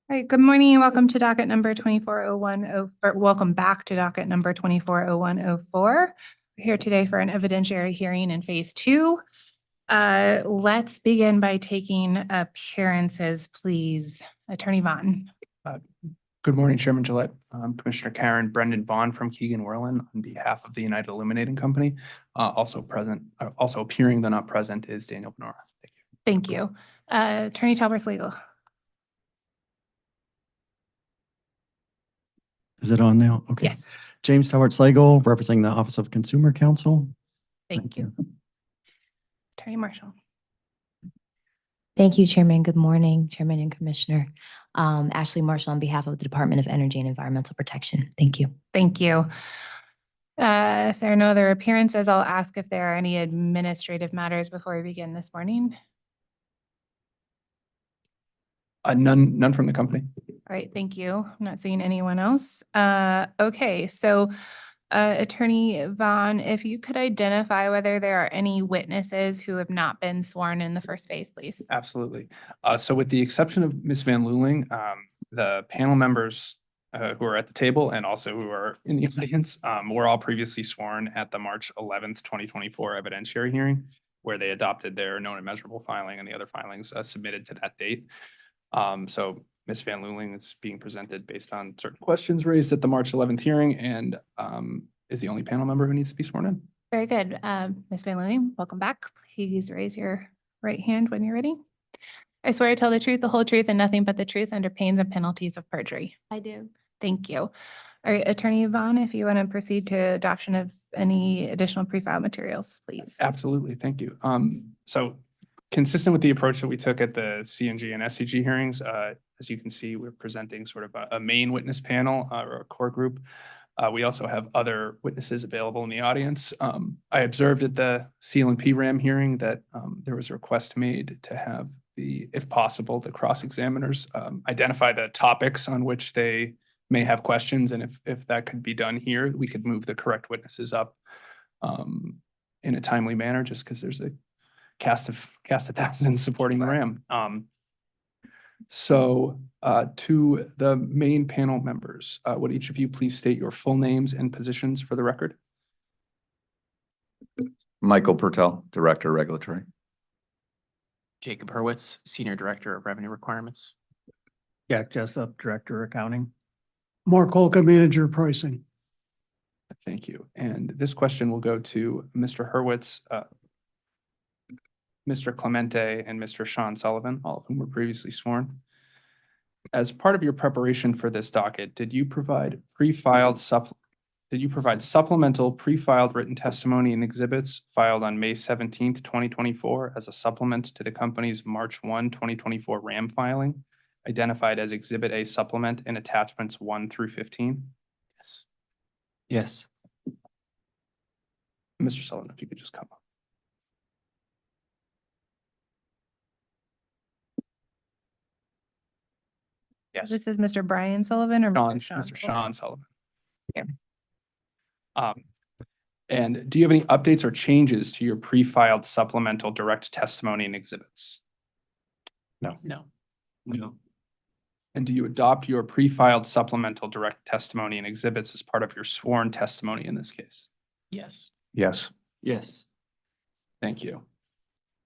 All right, good morning and welcome to docket number 2401, or welcome back to docket number 240104. We're here today for an evidentiary hearing in phase 2. Let's begin by taking appearances, please. Attorney Vaughn. Good morning, Chairman Gillette. Commissioner Karen Brendan Vaughn from Keegan Werlin on behalf of the United Illuminating Company. Also appearing though not present is Daniel Benora. Thank you. Attorney Talbers Legal. Is it on now? Okay. Yes. James Talbert Slagle, representing the Office of Consumer Counsel. Thank you. Attorney Marshall. Thank you, Chairman. Good morning, Chairman and Commissioner. Ashley Marshall on behalf of the Department of Energy and Environmental Protection. Thank you. Thank you. If there are no other appearances, I'll ask if there are any administrative matters before we begin this morning. None from the company. All right, thank you. I'm not seeing anyone else. Okay, so Attorney Vaughn, if you could identify whether there are any witnesses who have not been sworn in the first phase, please. Absolutely. So with the exception of Ms. Van Luling, the panel members who are at the table and also who are in the audience were all previously sworn at the March 11th, 2024 evidentiary hearing, where they adopted their known and measurable filing and the other filings submitted to that date. So Ms. Van Luling is being presented based on certain questions raised at the March 11th hearing and is the only panel member who needs to be sworn in. Very good. Ms. Van Luling, welcome back. Please raise your right hand when you're ready. I swear to tell the truth, the whole truth, and nothing but the truth under pain and penalties of perjury. I do. Thank you. All right, Attorney Vaughn, if you want to proceed to adoption of any additional pre-filed materials, please. Absolutely. Thank you. So consistent with the approach that we took at the CNG and SCG hearings, as you can see, we're presenting sort of a main witness panel or a core group. We also have other witnesses available in the audience. I observed at the CL&P RAM hearing that there was a request made to have if possible, the cross-examiners identify the topics on which they may have questions. And if that could be done here, we could move the correct witnesses up in a timely manner, just because there's a cast of thousands supporting the RAM. So to the main panel members, would each of you please state your full names and positions for the record? Michael Pertel, Director, Regulatory. Jacob Hurwitz, Senior Director of Revenue Requirements. Jack Jessup, Director, Accounting. Mark Holka, Manager, Pricing. Thank you. And this question will go to Mr. Hurwitz, Mr. Clemente, and Mr. Sean Sullivan, all of whom were previously sworn. As part of your preparation for this docket, did you provide supplemental pre-filed written testimony and exhibits filed on May 17th, 2024 as a supplement to the company's March 1, 2024 RAM filing, identified as Exhibit A supplement in attachments 1 through 15? Yes. Yes. Mr. Sullivan, if you could just come up. Yes. This is Mr. Brian Sullivan or Mr. Sean Sullivan. Yeah. And do you have any updates or changes to your pre-filed supplemental direct testimony and exhibits? No. And do you adopt your pre-filed supplemental direct testimony and exhibits as part of your sworn testimony in this case? Yes. Yes. Yes. Thank you.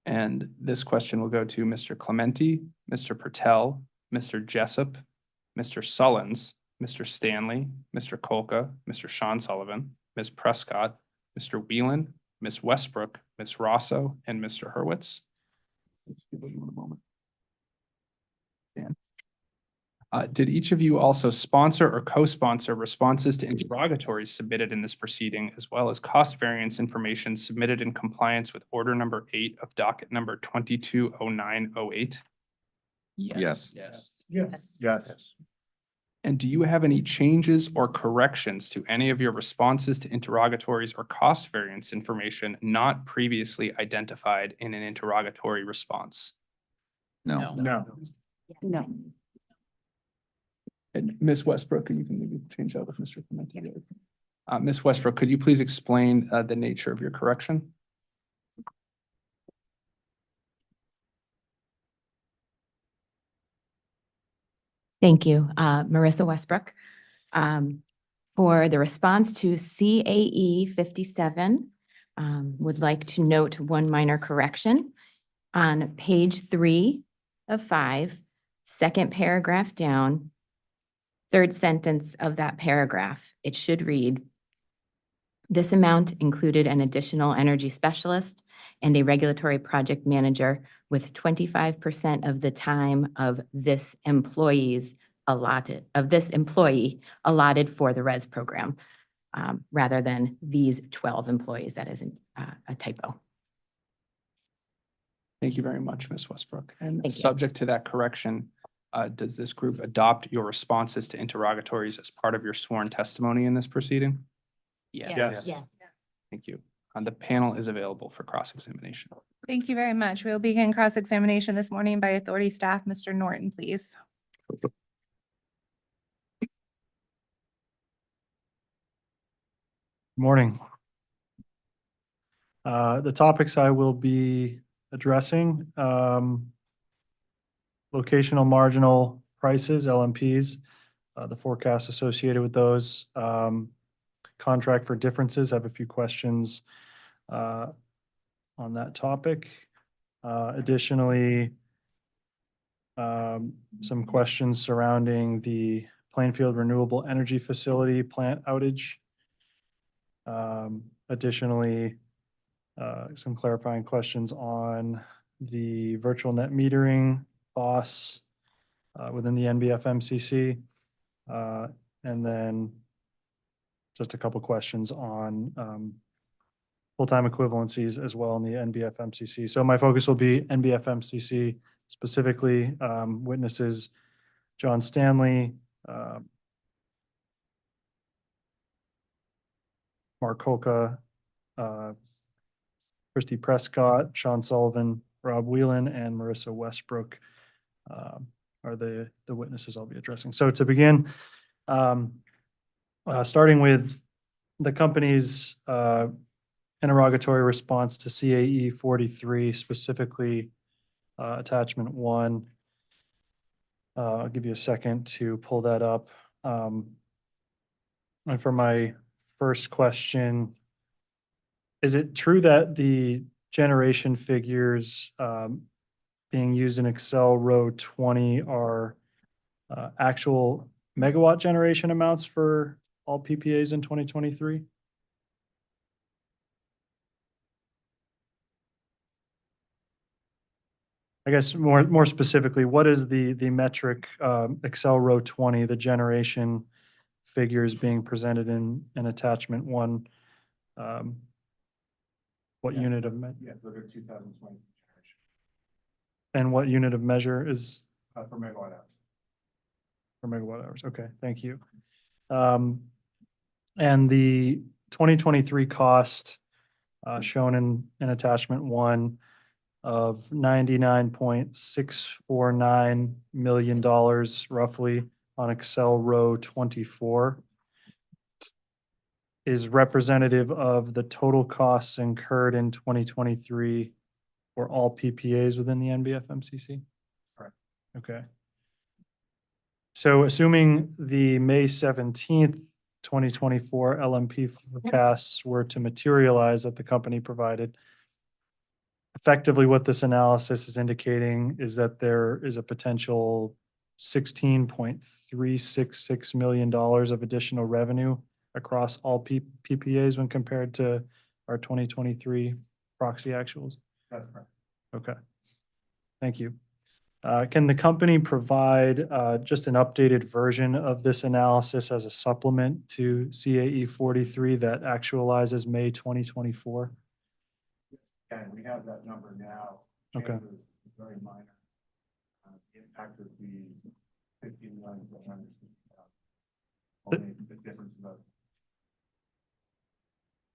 And this question will go to Mr. Clementi, Mr. Pertel, Mr. Jessup, Mr. Sullins, Mr. Stanley, Mr. Kolka, Mr. Sean Sullivan, Ms. Prescott, Mr. Whelan, Ms. Westbrook, Ms. Rosso, and Mr. Hurwitz. Did each of you also sponsor or co-sponsor responses to interrogatories submitted in this proceeding, as well as cost variance information submitted in compliance with order number 8 of docket number 220908? Yes. Yes. And do you have any changes or corrections to any of your responses to interrogatories or cost variance information not previously identified in an interrogatory response? No. No. And Ms. Westbrook, you can maybe change that with Mr. Clementi. Ms. Westbrook, could you please explain the nature of your correction? Thank you. Marissa Westbrook. For the response to CAE 57, would like to note one minor correction. On page 3 of 5, second paragraph down, third sentence of that paragraph, it should read, "This amount included an additional energy specialist and a regulatory project manager with 25% of the time of this employee allotted for the RES program, rather than these 12 employees." That is a typo. Thank you very much, Ms. Westbrook. And Thank you. subject to that correction, does this group adopt your responses to interrogatories as part of your sworn testimony in this proceeding? Yes. Thank you. And the panel is available for cross-examination. Thank you very much. We'll begin cross-examination this morning by authority staff. Mr. Norton, please. Morning. The topics I will be addressing, locational marginal prices, LMPs, the forecast associated with those, contract for differences. I have a few questions on that topic. Additionally, some questions surrounding the Plainfield Renewable Energy Facility plant outage. Additionally, some clarifying questions on the virtual net metering costs within the NBF MCC. And then just a couple questions on full-time equivalencies as well in the NBF MCC. So my focus will be NBF MCC, specifically witnesses John Stanley, Mark Holka, Christy Prescott, Sean Sullivan, Rob Whelan, and Marissa Westbrook are the witnesses I'll be addressing. So to begin, starting with the company's interrogatory response to CAE 43, specifically attachment 1. I'll give you a second to pull that up. And for my first question, is it true that the generation figures being used in Excel row 20 are actual megawatt generation amounts for all PPAs in 2023? I guess more specifically, what is the metric Excel row 20, the generation figures being presented in attachment 1? What unit of? Yeah, those are 2020 generation. And what unit of measure is? For megawatt hours. For megawatt hours, okay, thank you. And the 2023 cost shown in attachment 1 of $99.649 million roughly on Excel row 24 is representative of the total costs incurred in 2023 for all PPAs within the NBF MCC? Correct. Okay. So assuming the May 17th, 2024 LMP forecasts were to materialize that the company provided, effectively what this analysis is indicating is that there is a potential $16.366 million of additional revenue across all PPAs when compared to our 2023 proxy actuals? That's correct. Okay. Thank you. Can the company provide just an updated version of this analysis as a supplement to CAE 43 that actualizes May 2024? And we have that number now. Okay. Changes is very minor. The impact would be 15,760,000. Only the difference about.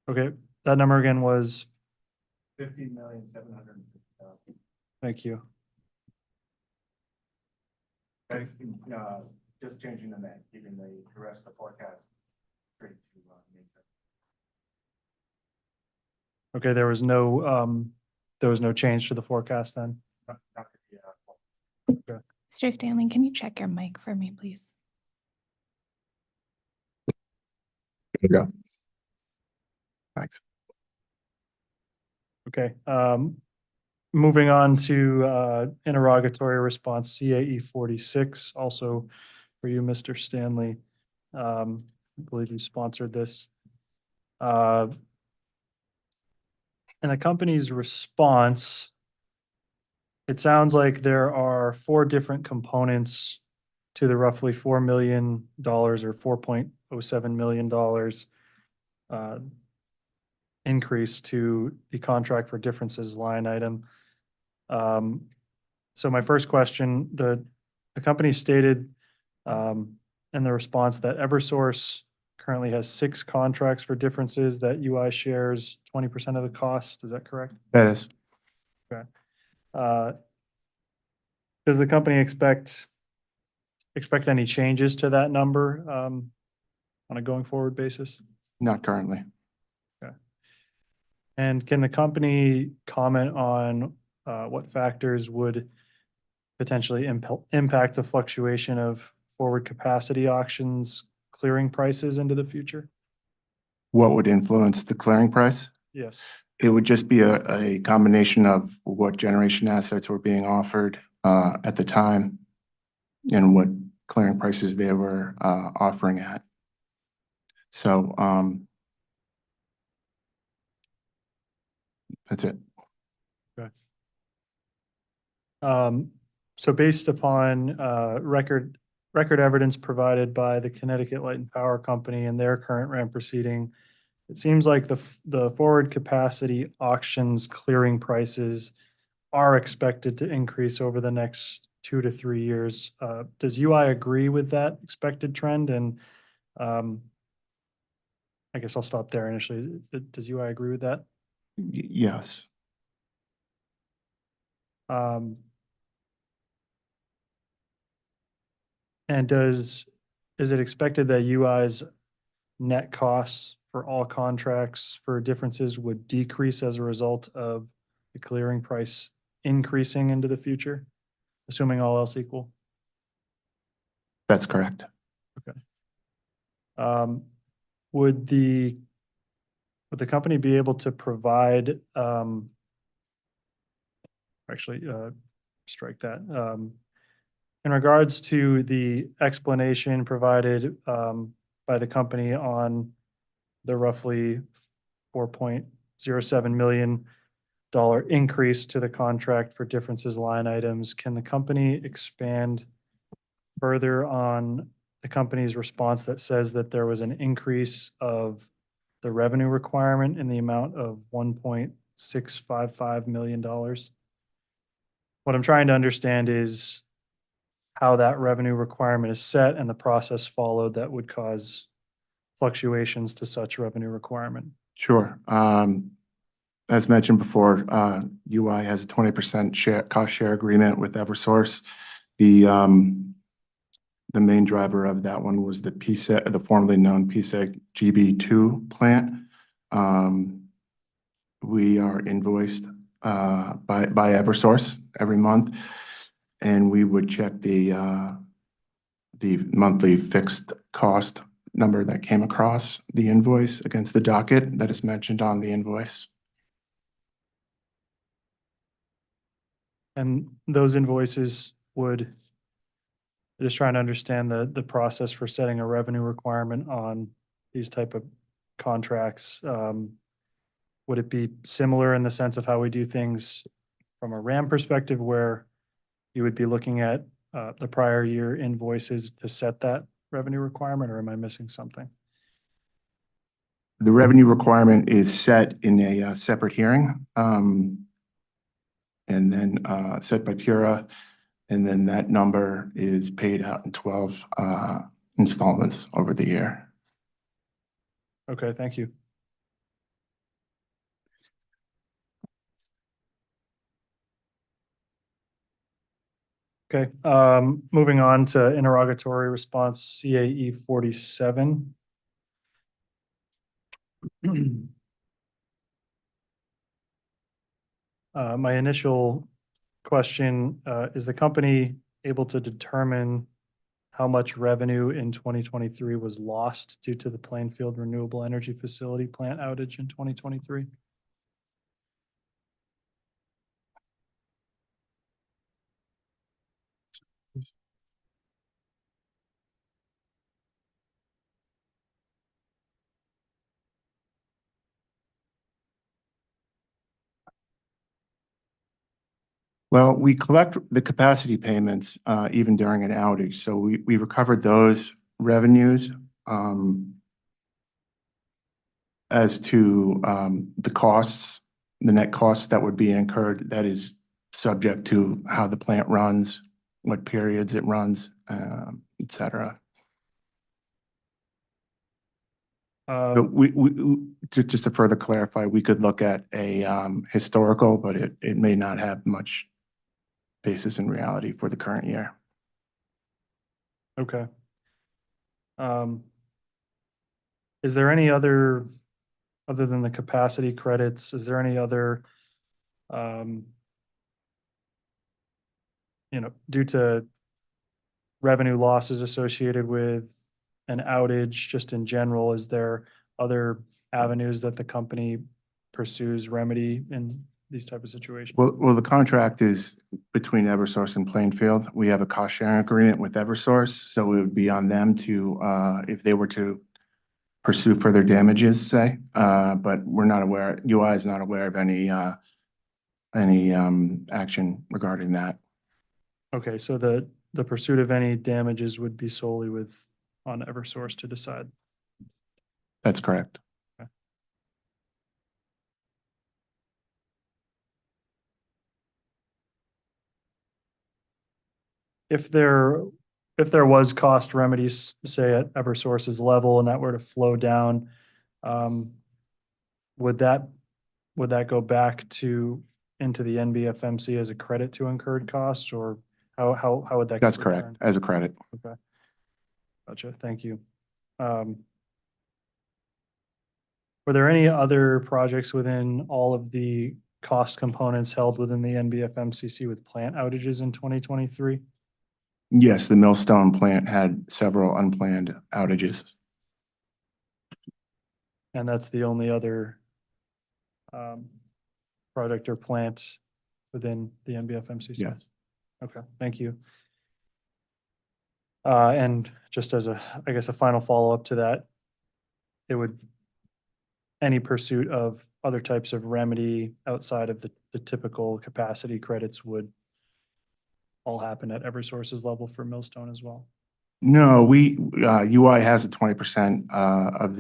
Okay, that number again was? 15,750,000. Thank you. That's just changing the net, keeping the rest of the forecast straight to May 7th. Okay, there was no change to the forecast then? Not the, Okay. Mr. Stanley, can you check your mic for me, please? There you go. Thanks. Okay, moving on to interrogatory response CAE 46, also for you, Mr. Stanley. I believe you sponsored this. And the company's response, it sounds like there are 4 different components to the roughly $4 million or $4.07 million increase to the contract for differences line item. So my first question, the company stated in the response that Eversource currently has 6 contracts for differences that UI shares 20% of the cost. Is that correct? That is. Does the company expect any changes to that number on a going forward basis? Not currently. And can the company comment on what factors would potentially impact the fluctuation of forward capacity auctions clearing prices into the future? What would influence the clearing price? Yes. It would just be a combination of what generation assets were being offered at the time and what clearing prices they were offering at. So that's it. So based upon record evidence provided by the Connecticut Light and Power Company and their current ramp proceeding, it seems like the forward capacity auctions clearing prices are expected to increase over the next 2 to 3 years. Does UI agree with that expected trend? And I guess I'll stop there initially. Does UI agree with that? Yes. And is it expected that UI's net costs for all contracts for differences would decrease as a result of the clearing price increasing into the future, assuming all else equal? That's correct. Would the company be able to provide, strike that. In regards to the explanation provided by the company on the roughly $4.07 million increase to the contract for differences line items, can the company expand further on the company's response that says that there was an increase of the revenue requirement in the amount of $1.655 million? What I'm trying to understand is how that revenue requirement is set and the process followed that would cause fluctuations to such revenue requirement. Sure. As mentioned before, UI has a 20% cost share agreement with Eversource. The main driver of that one was the PSEG, the formerly known PSEG GB2 plant. We are invoiced by Eversource every month, and we would check the monthly fixed cost number that came across the invoice against the docket that is mentioned on the invoice. And those invoices would, just trying to understand the process for setting a revenue requirement on these type of contracts. Would it be similar in the sense of how we do things from a RAM perspective, where you would be looking at the prior year invoices to set that revenue requirement, or am I missing something? The revenue requirement is set in a separate hearing, and then set by Pura, and then that number is paid out in 12 installments over the year. Okay, thank you. Okay, moving on to interrogatory response CAE 47. My initial question, is the company able to determine how much revenue in 2023 was lost due to the Plainfield Renewable Energy Facility plant outage in 2023? Well, we collect the capacity payments even during an outage, so we recovered those revenues. As to the costs, the net costs that would be incurred, that is subject to how the plant runs, what periods it runs, et cetera. But just to further clarify, we could look at a historical, but it may not have much basis in reality for the current year. Okay. Is there any other than the capacity credits, is there any other, due to revenue losses associated with an outage, just in general, is there other avenues that the company pursues remedy in these type of situations? Well, the contract is between Eversource and Plainfield. We have a cost sharing agreement with Eversource, so it would be on them to, if they were to pursue further damages, say, but we're not aware, UI is not aware of any action regarding that. Okay, so the pursuit of any damages would be solely on Eversource to decide. That's correct. If there was cost remedies, say at Eversource's level, and that were to flow down, would that go back into the NBFMC as a credit to incurred costs, or how would that? That's get correct, returned? as a credit. Okay. Gotcha, thank you. Were there any other projects within all of the cost components held within the NBFMCC with plant outages in 2023? Yes, the Millstone plant had several unplanned outages. And that's the only other project or plant within the NBFMCC? Yes. Okay, thank you. And just as I guess a final follow-up to that, any pursuit of other types of remedy outside of the typical capacity credits would all happen at Eversource's level for Millstone as well? No, UI has a 20% of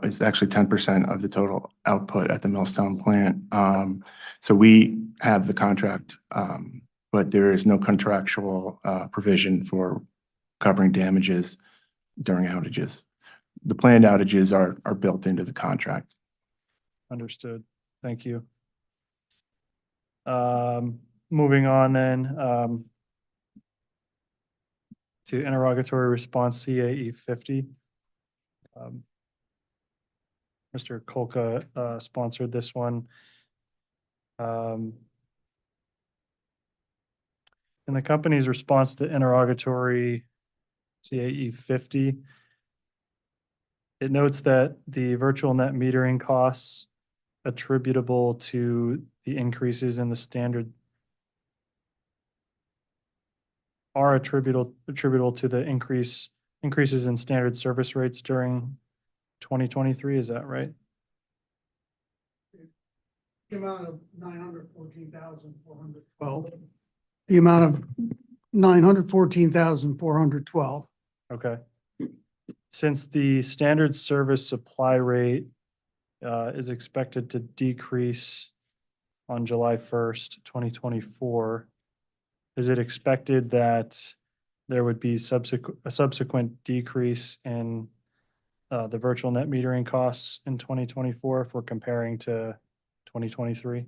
it's actually 10% of the total output at the Millstone plant. So we have the contract, but there is no contractual provision for covering damages during outages. The planned outages are built into the contract. Understood. Thank you. Moving on then, to interrogatory response CAE 50. Mr. Kolka sponsored this one. In the company's response to interrogatory CAE 50, it notes that the virtual net metering costs attributable to the increases in the standard are attributable to the increases in standard service rates during 2023. Is that right? The amount of 914,412. The amount of 914,412. Okay. Since the standard service supply rate is expected to decrease on July 1st, 2024, is it expected that there would be a subsequent decrease in the virtual net metering costs in 2024 if we're comparing to 2023?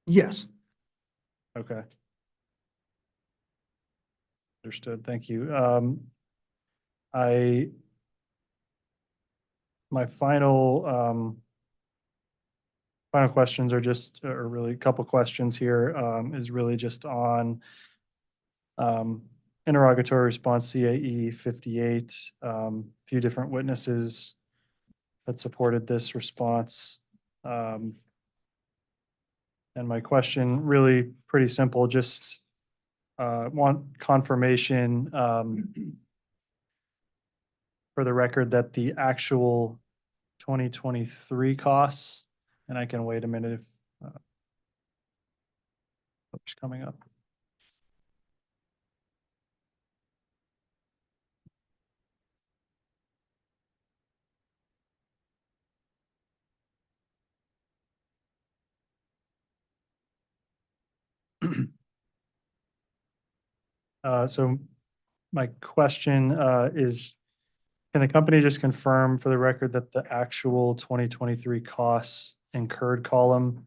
Yes. Okay. Understood. Thank you. My final questions are really a couple questions here, is really just on Interrogatory response CAE 58, few different witnesses that supported this response. And my question, really pretty simple, just want confirmation for the record that the actual 2023 costs, and I can wait a minute if it's coming up. So my question is, can the company just confirm for the record that the actual 2023 costs incurred column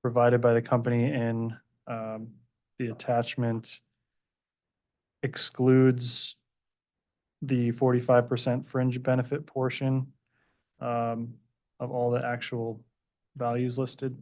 provided by the company in the attachment excludes the 45% fringe benefit portion of all the actual values listed?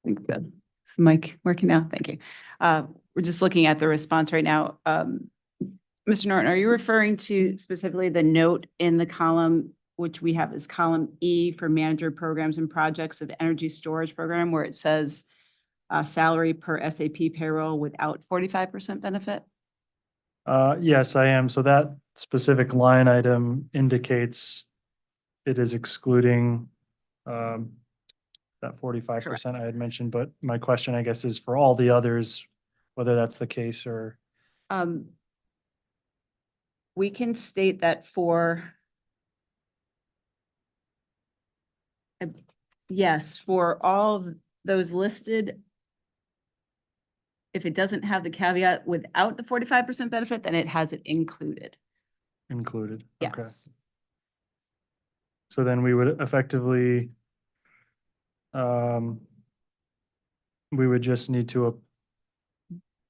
Thank you. Is the mic working now? Thank you. We're just looking at the response right now. Mr. Norton, are you referring to specifically the note in the column, which we have as column E for manager programs and projects of energy storage program, where it says salary per SAP payroll without 45% benefit? Yes, I am. So that specific line item indicates it is excluding that 45% I had mentioned, but my question, I guess, is for all the others, whether that's the case or. We can state that yes, for all of those listed, if it doesn't have the caveat without the 45% benefit, then it has it included. Included. Okay. Yes. So then we would effectively, we would just need to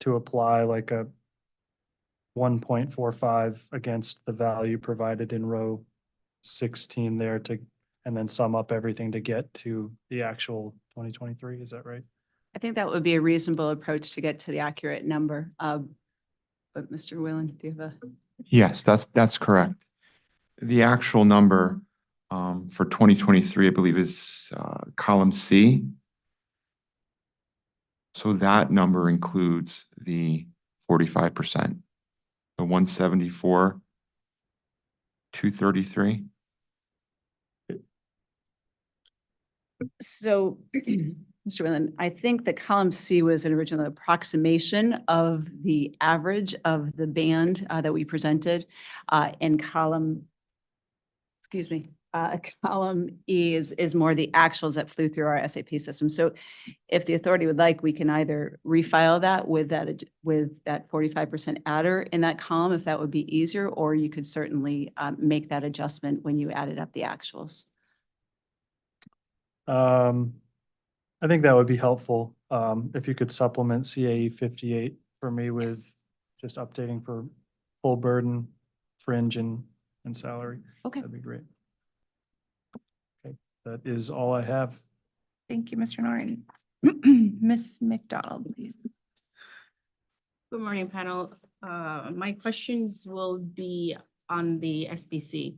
apply like a 1.45 against the value provided in row 16 there and then sum up everything to get to the actual 2023. Is that right? I think that would be a reasonable approach to get to the accurate number. But Mr. Whalen, do you have a? Yes, that's correct. The actual number for 2023, I believe, is column C. So that number includes the 45%, the 174, 233. So, Mr. Whalen, I think that column C was an original approximation of the average of the band that we presented. And column E is more the actuals that flew through our SAP system. So if the authority would like, we can either refile that with that 45% adder in that column, if that would be easier, or you could certainly make that adjustment when you added up the actuals. I think that would be helpful. If you could supplement CAE 58 for me with just updating for full burden, fringe and salary. Okay. That'd be great. Okay, that is all I have. Thank you, Mr. Norton. Ms. McDonald, please. Good morning, panel. My questions will be on the SBC.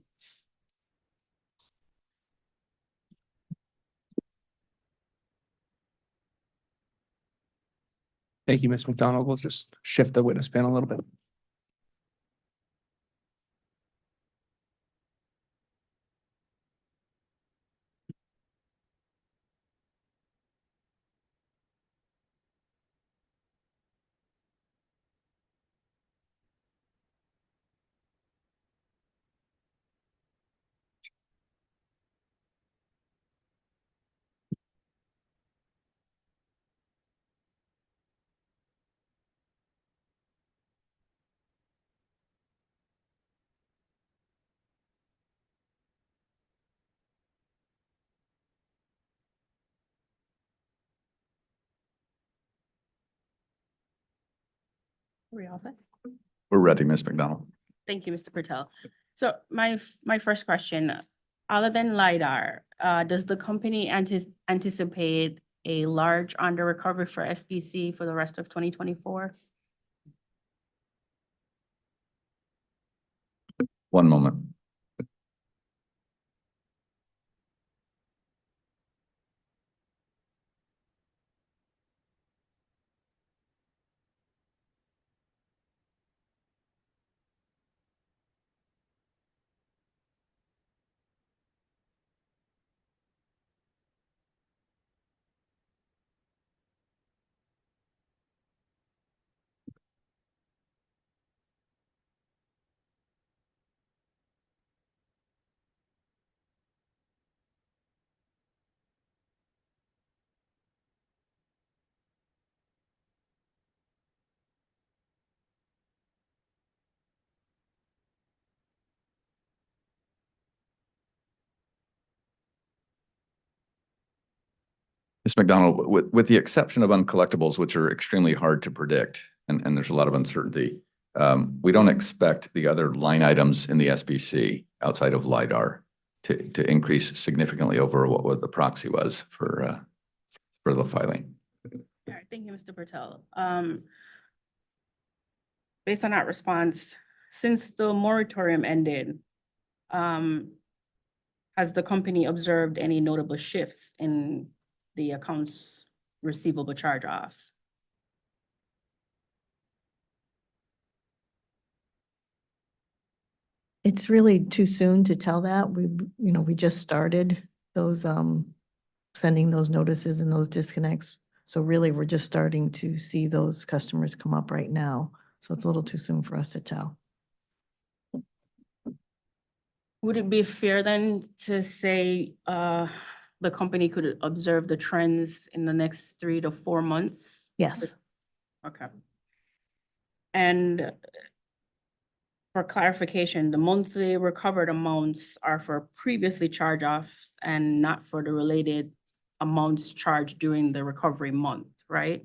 Thank you, Ms. McDonald. We'll just shift the witness panel a little bit. We all set? We're ready, Ms. McDonald. Thank you, Mr. Patel. So my first question, other than LiDAR, does the company anticipate a large under recovery for SBC for the rest of 2024? One moment. Ms. McDonald, with the exception of uncollectibles, which are extremely hard to predict, and there's a lot of uncertainty, we don't expect the other line items in the SBC outside of LiDAR to increase significantly over what the proxy was for the filing. All right, thank you, Mr. Patel. Based on that response, since the moratorium ended, has the company observed any notable shifts in the accounts receivable charge-offs? It's really too soon to tell that. We just started those, sending those notices and those disconnects. So really, we're just starting to see those customers come up right now. So it's a little too soon for us to tell. Would it be fair then to say the company could observe the trends in the next 3 to 4 months? Yes. Okay. And for clarification, the monthly recovered amounts are for previously charged offs and not for the related amounts charged during the recovery month, right?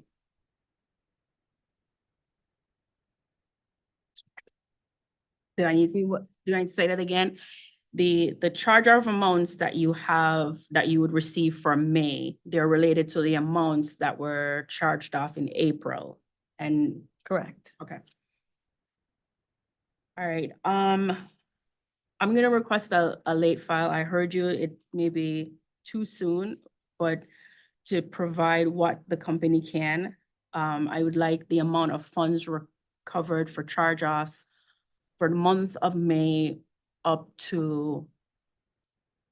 Did I need to say that again? The charge off amounts that you have, that you would receive from May, they're related to the amounts that were charged off in April. And correct. Okay. All right, I'm gonna request a late file. I heard you, it may be too soon, but to provide what the company can, I would like the amount of funds recovered for charge-offs for the month of May up to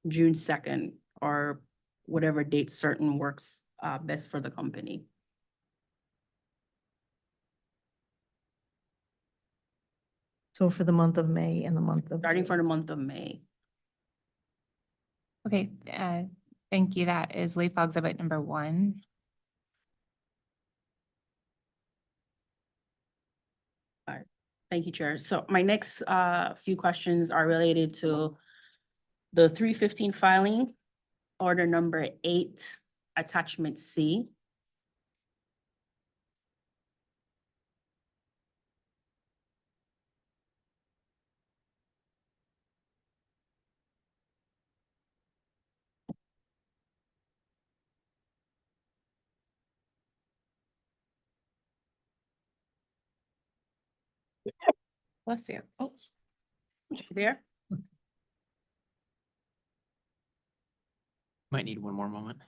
June 2nd, or whatever date certain works best for the company. So for the month of May and the month of. Starting for the month of May. Okay, thank you. That is late file exhibit number 1. All right, thank you, Chair. So my next few questions are related to the 315 filing, order number 8, attachment C. Bless you. Oh, There? Might need one more moment.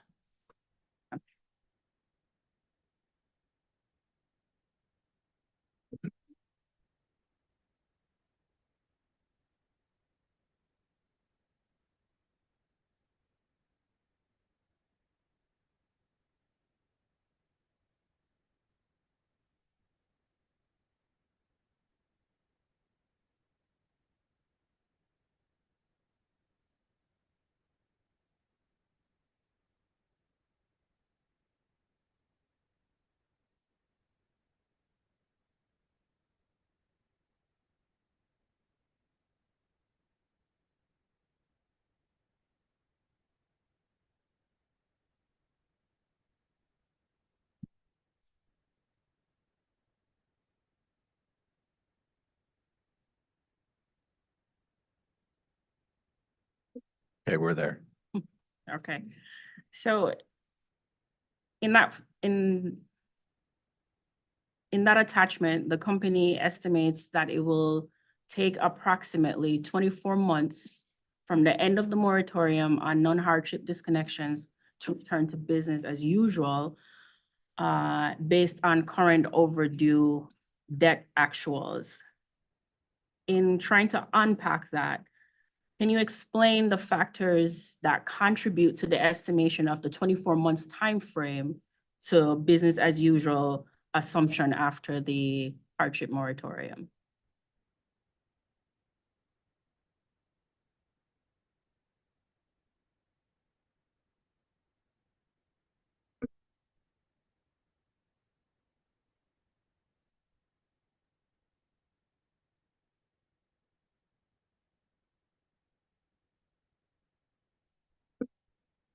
Okay, we're there. Okay, so in that, in that attachment, the company estimates that it will take approximately 24 months from the end of the moratorium on non-hardship disconnections to return to business as usual, based on current overdue debt actuals. In trying to unpack that, can you explain the factors that contribute to the estimation of the 24 months timeframe to business as usual assumption after the hardship moratorium?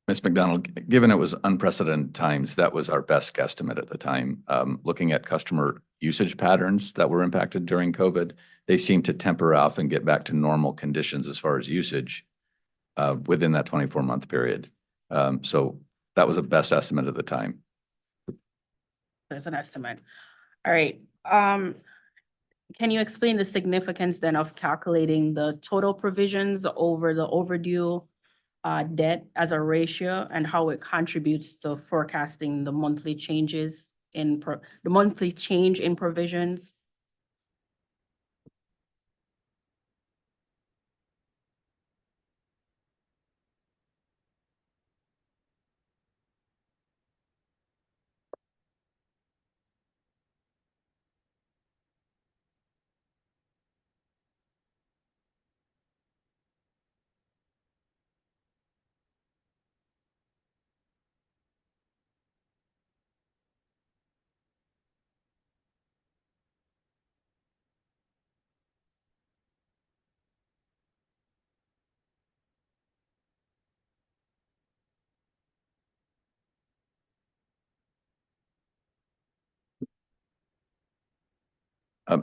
Ms. McDonald, given it was unprecedented times, that was our best guesstimate at the time. Looking at customer usage patterns that were impacted during COVID, they seemed to temper off and get back to normal conditions as far as usage within that 24-month period. So that was a best estimate at the time. There's an estimate. All right. Can you explain the significance then of calculating the total provisions over the overdue debt as a ratio and how it contributes to forecasting the monthly changes in the monthly change in provisions?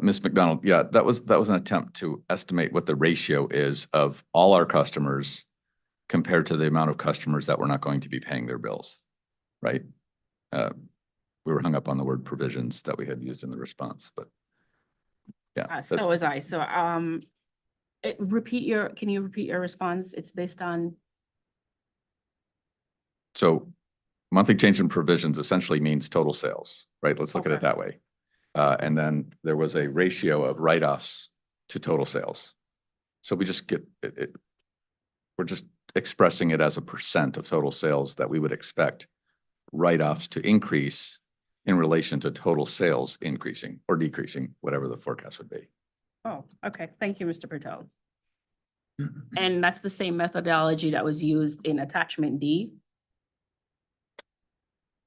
Ms. McDonald, yeah, that was an attempt to estimate what the ratio is of all our customers compared to the amount of customers that were not going to be paying their bills, right? We were hung up on the word provisions that we had used in the response, but yeah. So was I. So can you repeat your response? It's based on, So monthly change in provisions essentially means total sales, right? Let's look at it Okay. that way. And then there was a ratio of write-offs to total sales. So we just get it. We're just expressing it as a percent of total sales that we would expect write-offs to increase in relation to total sales increasing or decreasing, whatever the forecast would be. oh, okay. Thank you, Mr. Patel. And that's the same methodology that was used in attachment D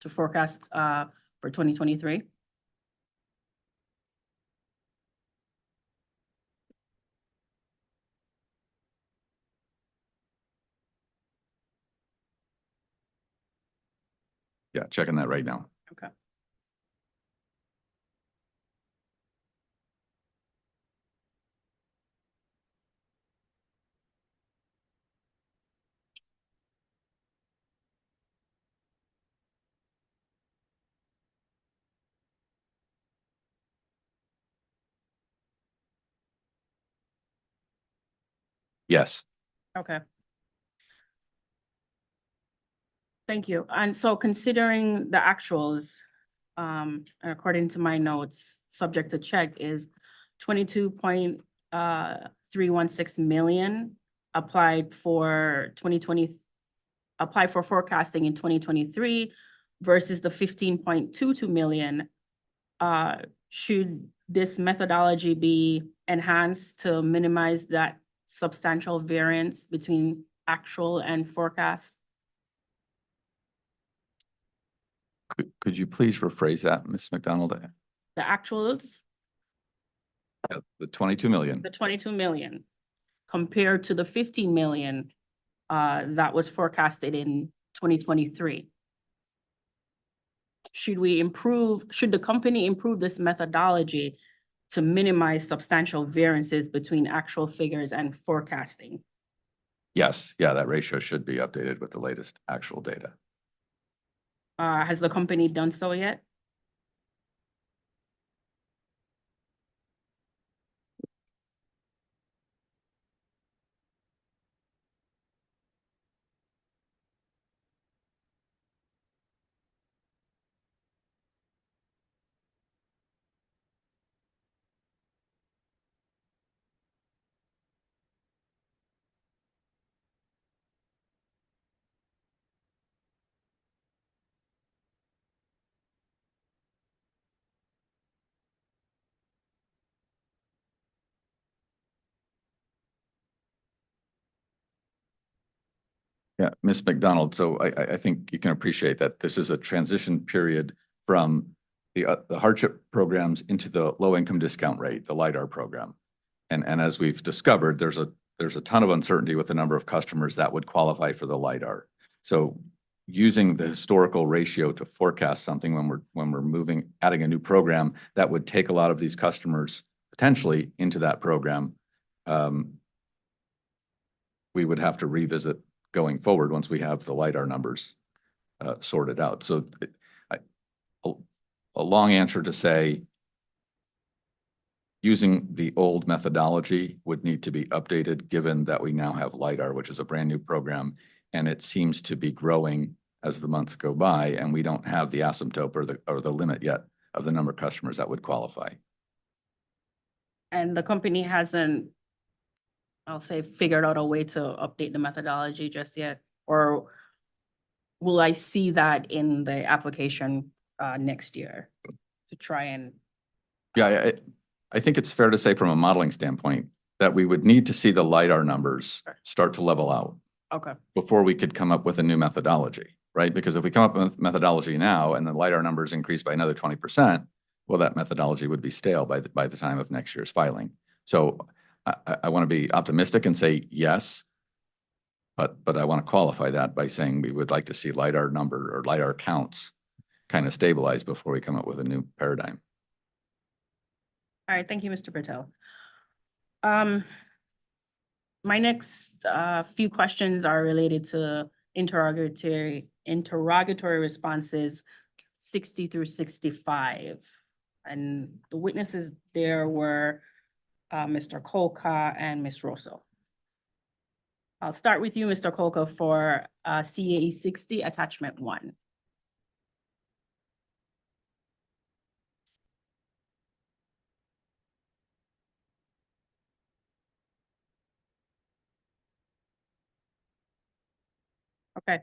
to forecast for 2023? Yeah, checking that right now. Okay. Yes. Okay. Thank you. And so considering the actuals, according to my notes, subject to check is 22.316 million applied for forecasting in 2023 versus the 15.22 million. Should this methodology be enhanced to minimize that substantial variance between actual and forecast? Could you please rephrase that, Ms. McDonald? The actuals, The 22 million. the 22 million compared to the 15 million that was forecasted in 2023. Should the company improve this methodology to minimize substantial variances between actual figures and forecasting? Yes, yeah, that ratio should be updated with the latest actual data. Has the company done so yet? Yeah, Ms. McDonald, so I think you can appreciate that this is a transition period from the hardship programs into the low income discount rate, the LIDAR program. And as we've discovered, there's a ton of uncertainty with the number of customers that would qualify for the LIDAR. So using the historical ratio to forecast something when we're adding a new program that would take a lot of these customers potentially into that program, we would have to revisit going forward once we have the LIDAR numbers sorted out. So a long answer to say using the old methodology would need to be updated given that we now have LIDAR, which is a brand new program, and it seems to be growing as the months go by, and we don't have the asymptote or the limit yet of the number of customers that would qualify. And the company hasn't, I'll say, figured out a way to update the methodology just yet? Or will I see that in the application next year to try and? Yeah, I think it's fair to say from a modeling standpoint that we would need to see the LIDAR numbers start to level out Okay, before we could come up with a new methodology, right? Because if we come up with methodology now and the LIDAR numbers increase by another 20%, well, that methodology would be stale by the time of next year's filing. So I want to be optimistic and say yes, but I want to qualify that by saying we would like to see LIDAR number or LIDAR counts kind of stabilize before we come up with a new paradigm. all right, thank you, Mr. Patel. My next few questions are related to interrogatory responses 60 through 65. And the witnesses there were Mr. Kolka and Ms. Rosso. I'll start with you, Mr. Kolka, for CAE 60, attachment 1. Okay.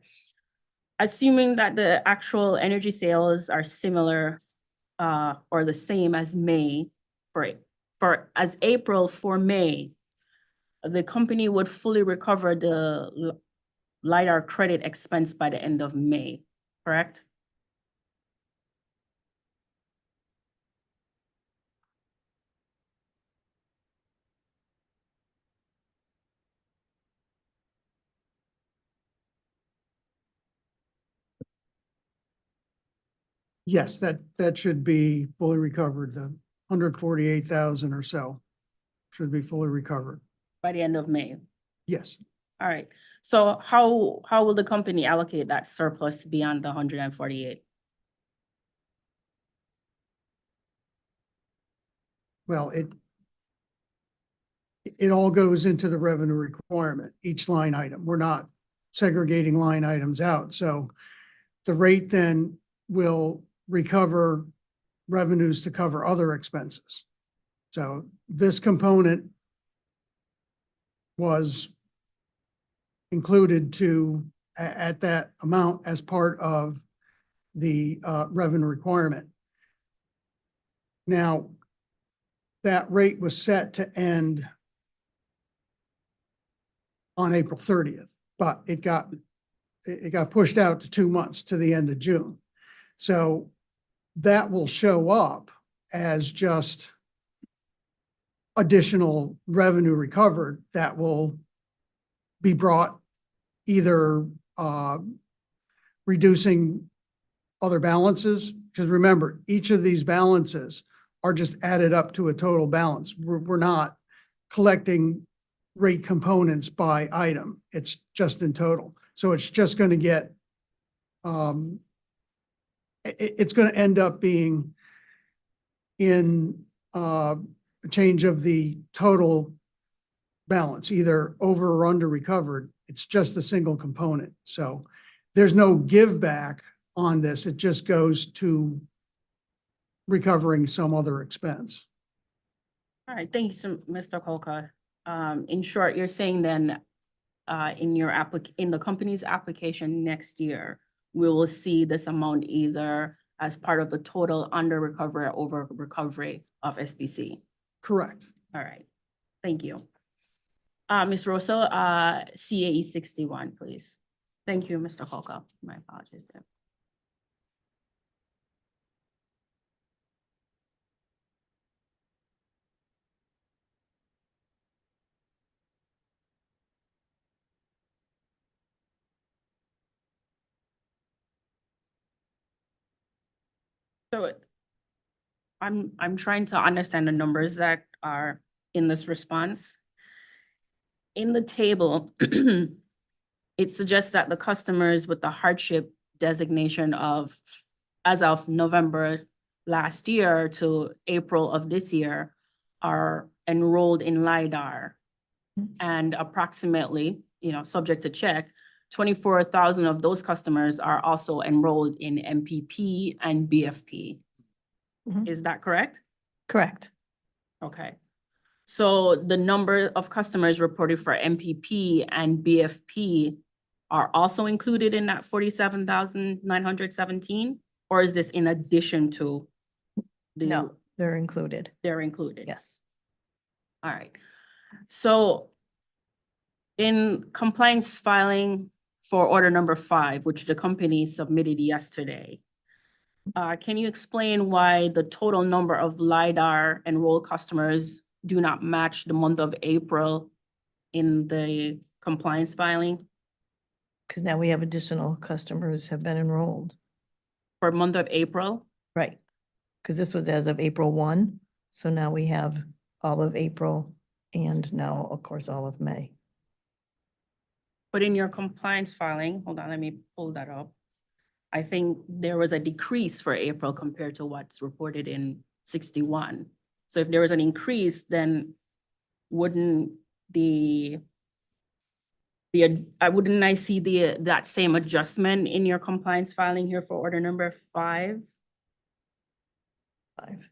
Assuming that the actual energy sales are similar or the same as May as April for May, the company would fully recover the LIDAR credit expense by the end of May, correct? Yes, that should be fully recovered. The 148,000 or so should be fully recovered. By the end of May. Yes. All right. So how will the company allocate that surplus beyond the 148? Well, it all goes into the revenue requirement, each line item. We're not segregating line items out. So the rate then will recover revenues to cover other expenses. So this component was included at that amount as part of the revenue requirement. Now, that rate was set to end on April 30th, but it got pushed out to 2 months to the end of June. So that will show up as just additional revenue recovered that will be brought either reducing other balances, because remember, each of these balances are just added up to a total balance. We're not collecting rate components by item. It's just in total. So it's just going to get, it's going to end up being in a change of the total balance, either over or under recovered. It's just a single component. So there's no give back on this. It just goes to recovering some other expense. All right, thank you, Mr. Colca. In short, you're saying then, in your in the company's application next year, we will see this amount either as part of the total under recovery or over recovery of SBC. Correct. All right, thank you. Ms. Rosso, CAE 61, please. Thank you, Mr. Colca. My apologies there. So I'm trying to understand the numbers that are in this response. In the table, it suggests that the customers with the hardship designation of, as of November last year to April of this year, are enrolled in LiDAR. And approximately, subject to check, 24,000 of those customers are also enrolled in MPP and BFP. Is that correct? Correct. Okay. So the number of customers reported for MPP and BFP are also included in that 47,917? Or is this in addition to the? No, they're included. They're included? Yes. All right. So in compliance filing for order number 5, which the company submitted yesterday, can you explain why the total number of LiDAR enrolled customers do not match the month of April in the compliance filing? Because now we have additional customers have been enrolled. For month of April? Right. Because this was as of April 1. So now we have all of April and now, of course, all of May. But in your compliance filing, hold on, let me pull that up. I think there was a decrease for April compared to what's reported in 61. So if there was an increase, then wouldn't wouldn't I see that same adjustment in your compliance filing here for order number 5? 5.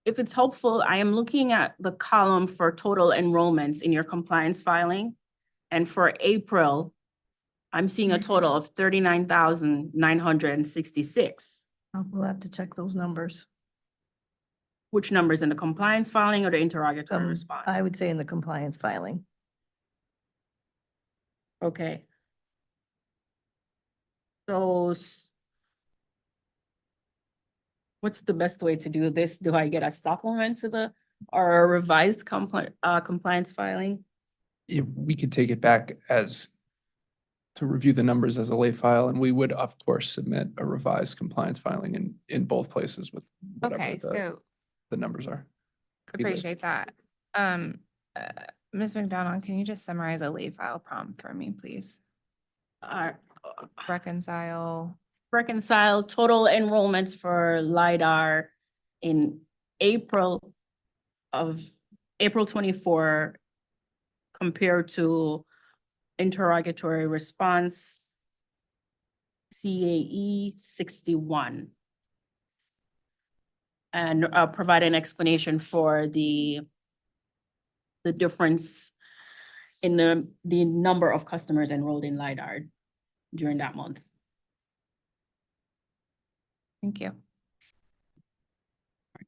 If it's helpful, I am looking at the column for total enrollments in your compliance filing. And for April, I'm seeing a total of 39,966. We'll have to check those numbers. Which numbers, in the compliance filing or the interrogatory response? I would say in the compliance filing. Okay. So what's the best way to do this? Do I get a supplement to the, or a revised compliance filing? Yeah, we could take it back as to review the numbers as a late file, and we would, of course, submit a revised compliance filing in both places with whatever Okay, so the numbers are. Appreciate that. Ms. McDonald, can you just summarize a late file prompt for me, please? Reconcile. Reconcile total enrollments for LiDAR in April 24 compared to interrogatory response CAE 61. And provide an explanation for the difference in the number of customers enrolled in LiDAR during that month. Thank you.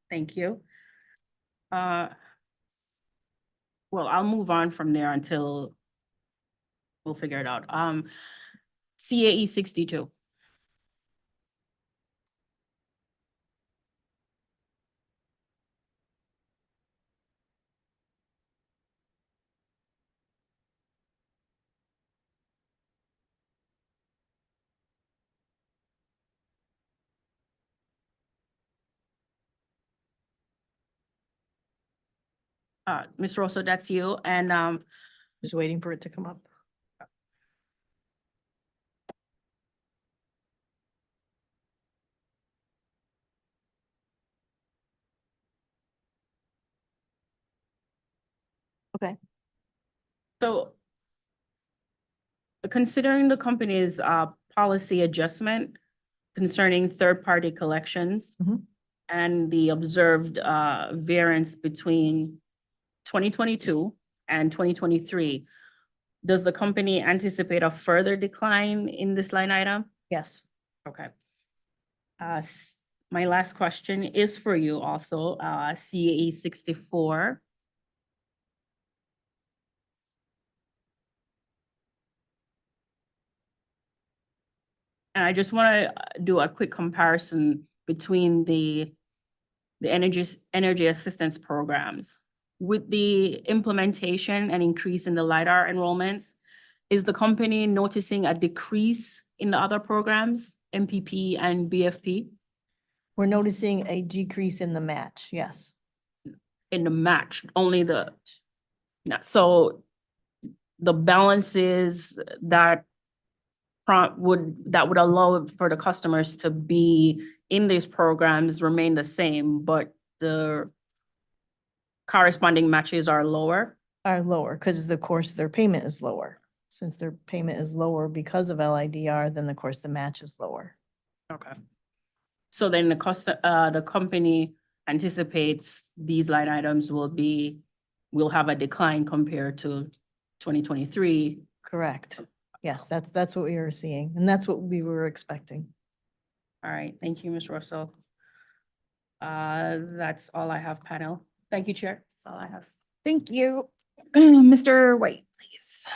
Thank you. Well, I'll move on from there until we'll figure it out. CAE 62. Ms. Rosso, that's you, and Just waiting for it to come up. Okay. so considering the company's policy adjustment concerning third-party collections Mhm. and the observed variance between 2022 and 2023, does the company anticipate a further decline in this line item? Yes. Okay. My last question is for you also, CAE 64. And I just want to do a quick comparison between the energy assistance programs. With the implementation and increase in the LiDAR enrollments, is the company noticing a decrease in the other programs, MPP and BFP? We're noticing a decrease in the match, yes. In the match, only the, so the balances that would allow for the customers to be in these programs remain the same, but the corresponding matches are lower? Are lower, because the course, their payment is lower. Since their payment is lower because of LIDR, then of course the match is lower. Okay. So then the company anticipates these line items will have a decline compared to 2023. Correct. Yes, that's what we were seeing, and that's what we were expecting. All right, thank you, Ms. Russell. That's all I have, panel. Thank you, Chair. That's all I have. Thank you. Mr. White, please.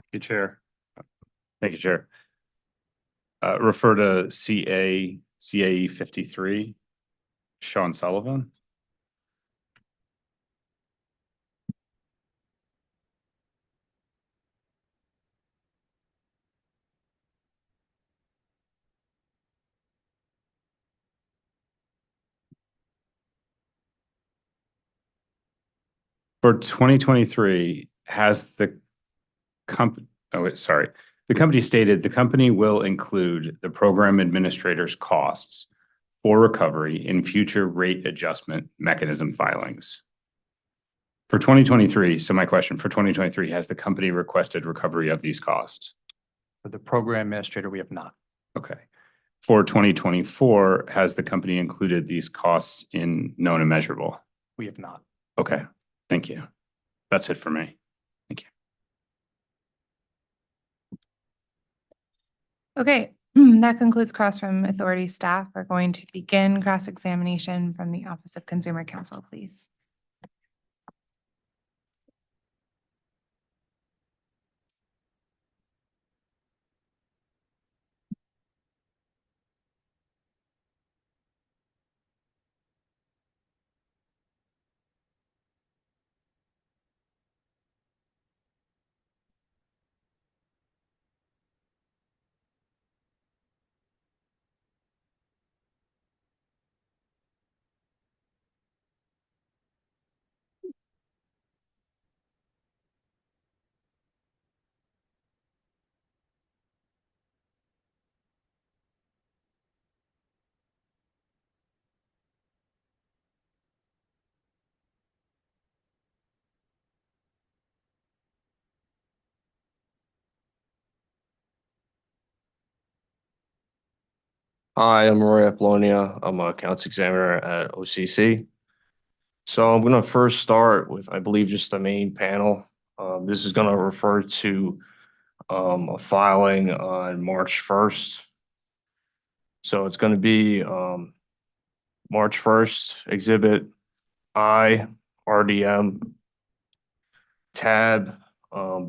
Thank you, Chair. Thank you, Chair. Refer to CAE 53, Sean Sullivan. For 2023, has the the company stated the company will include the program administrator's costs for recovery in future rate adjustment mechanism filings. For 2023, so my question for 2023, has the company requested recovery of these costs? For the program administrator, we have not. Okay. For 2024, has the company included these costs in known and measurable? We have not. Okay, thank you. That's it for me. Thank you. Okay, that concludes cross from authority staff. We're going to begin cross-examination from the Office of Consumer Counsel, please. Hi, I'm Roy Apollonia. I'm a accounts examiner at OCC. So I'm going to first start with, I believe, just the main panel. This is going to refer to a filing on March 1st. So it's going to be March 1st, Exhibit I, RDM, tab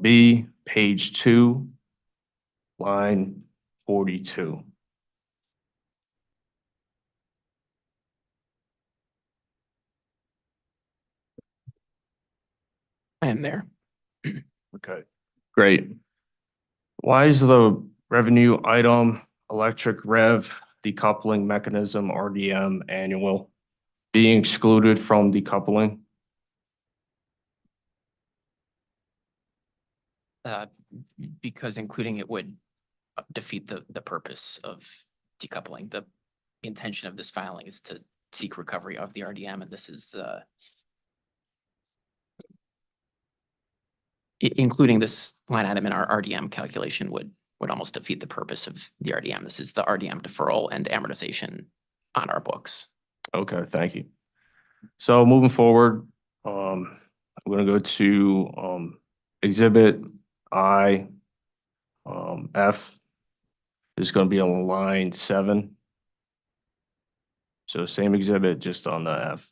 B, page 2, line 42. I am there. Okay, great. Why is the revenue item electric rev decoupling mechanism RDM annual being excluded from decoupling? Uh, because including it would defeat the purpose of decoupling. The intention of this filing is to seek recovery of the RDM, and this is the including this line item in our RDM calculation would almost defeat the purpose of the RDM. This is the RDM deferral and amortization on our books. Okay, thank you. So moving forward, I'm gonna go to Exhibit I, F. Is gonna be on line 7. So same exhibit, just on the F.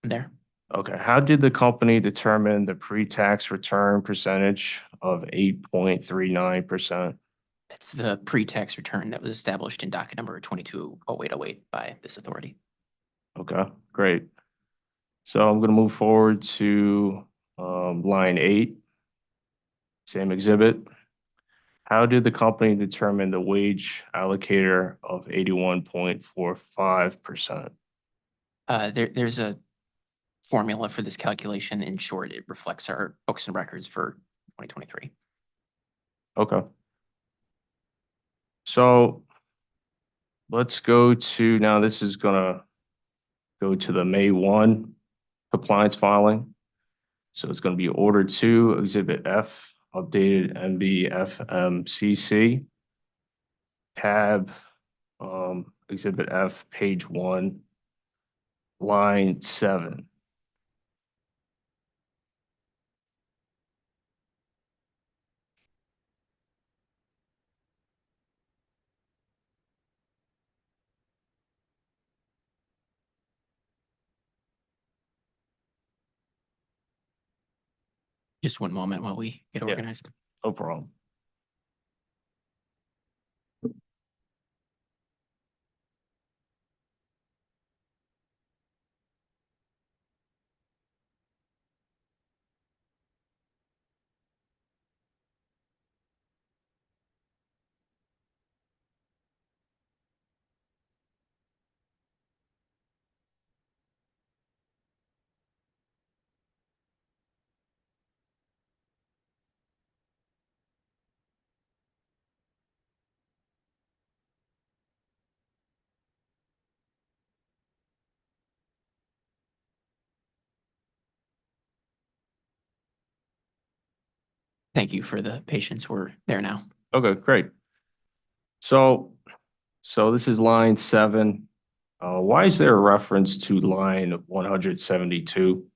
There. Okay, how did the company determine the pre-tax return percentage of 8.39%? It's the pre-tax return that was established in docket number 220808 by this authority. Okay, great. So I'm gonna move forward to line 8, same exhibit. How did the company determine the wage allocator of 81.45%? There's a formula for this calculation. In short, it reflects our books and records for 2023. Okay. So let's go to, now this is gonna go to the May 1 compliance filing. So it's gonna be Order 2, Exhibit F, updated MBFMCC. Tab, Exhibit F, page 1, line 7. Just one moment while we get Yeah. organized. No problem. Thank you for the patience. We're there now. Okay, great. So this is line 7. Why is there a reference to line 172?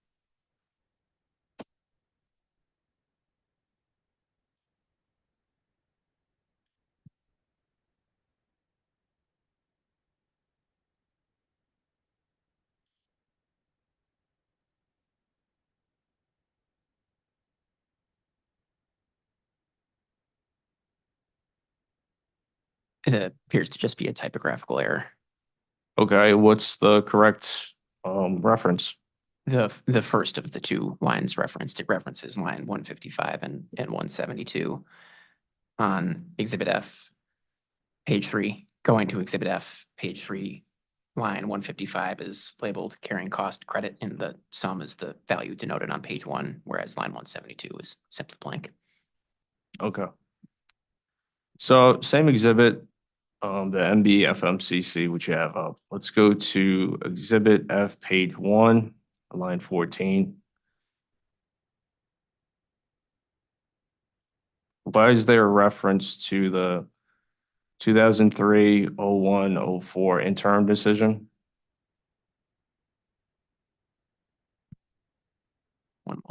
It appears to just be a typographical error. Okay, what's the correct reference? The first of the two lines referenced, it references line 155 and 172 on Exhibit F, page 3. Going to Exhibit F, page 3, line 155 is labeled carrying cost credit, and the sum is the value denoted on page 1, whereas line 172 is simply blank. Okay. So same exhibit, the MBFMCC, which you have up. Let's go to Exhibit F, page 1, line 14. Why is there a reference to the 2003-01-04 interim decision. One moment.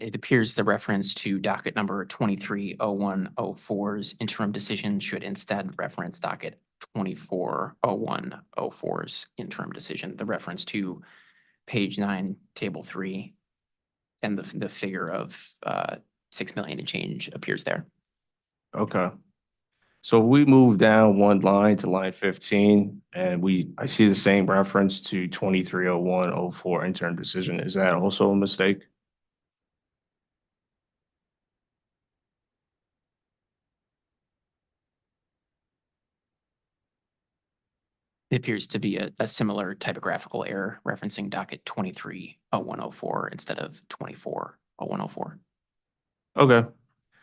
It appears the reference to docket number 230104's interim decision should instead reference docket 240104's interim decision. The reference to page 9, table 3, and the figure of 6 million and change appears there. Okay. So we move down one line to line 15, and I see the same reference to 2301-04 interim decision. Is that also a mistake? It appears to be a similar typographical error referencing docket 230104 instead of 240104. Okay.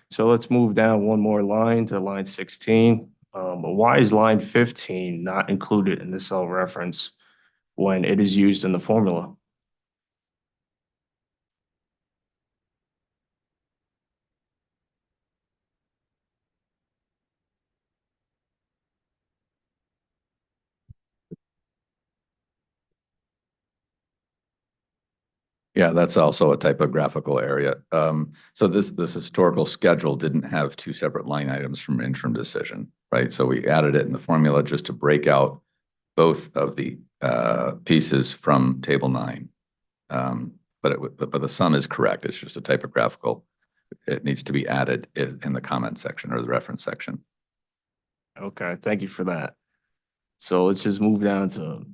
So let's move down one more line to line 16. Why is line 15 not included in the cell reference when it is used in the formula? Yeah, that's also a typographical area. So this historical schedule didn't have two separate line items from interim decision, right? So we added it in the formula just to break out both of the pieces from table 9. But the sum is correct. It's just a typographical. It needs to be added in the comment section or the reference section. Okay, thank you for that. So let's just move down to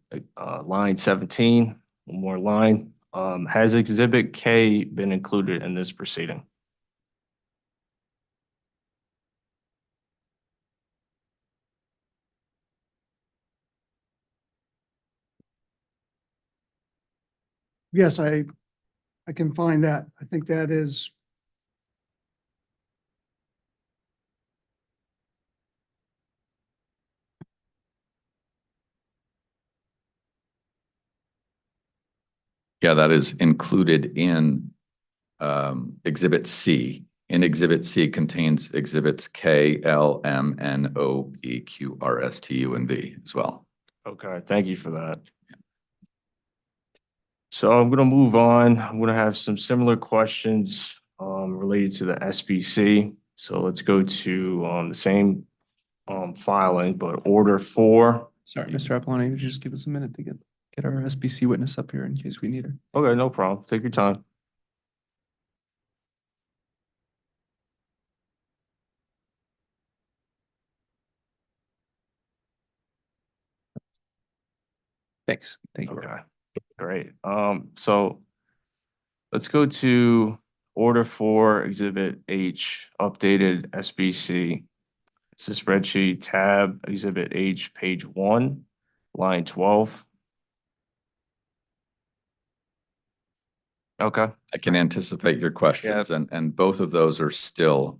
line 17, one more line. Has Exhibit K been included in this proceeding? Yes, I can find that. I think that is. Yeah, that is included in Exhibit C. And Exhibit C contains Exhibits K, L, M, N, O, P, Q, R, S, T, U, and V as well. Okay, thank you for that. So I'm gonna move on. I'm gonna have some similar questions related to the SBC. So let's go to the same filing, but order 4. Sorry, Mr. Apollonia, would you just give us a minute to get our SBC witness up here in case we need her? Okay, no problem. Take your time. Thanks. Thank you. Okay, great. So let's go to order 4, Exhibit H, updated SBC. It's a spreadsheet tab, Exhibit H, page 1, line 12. Okay. I can anticipate your questions, and both of those are still,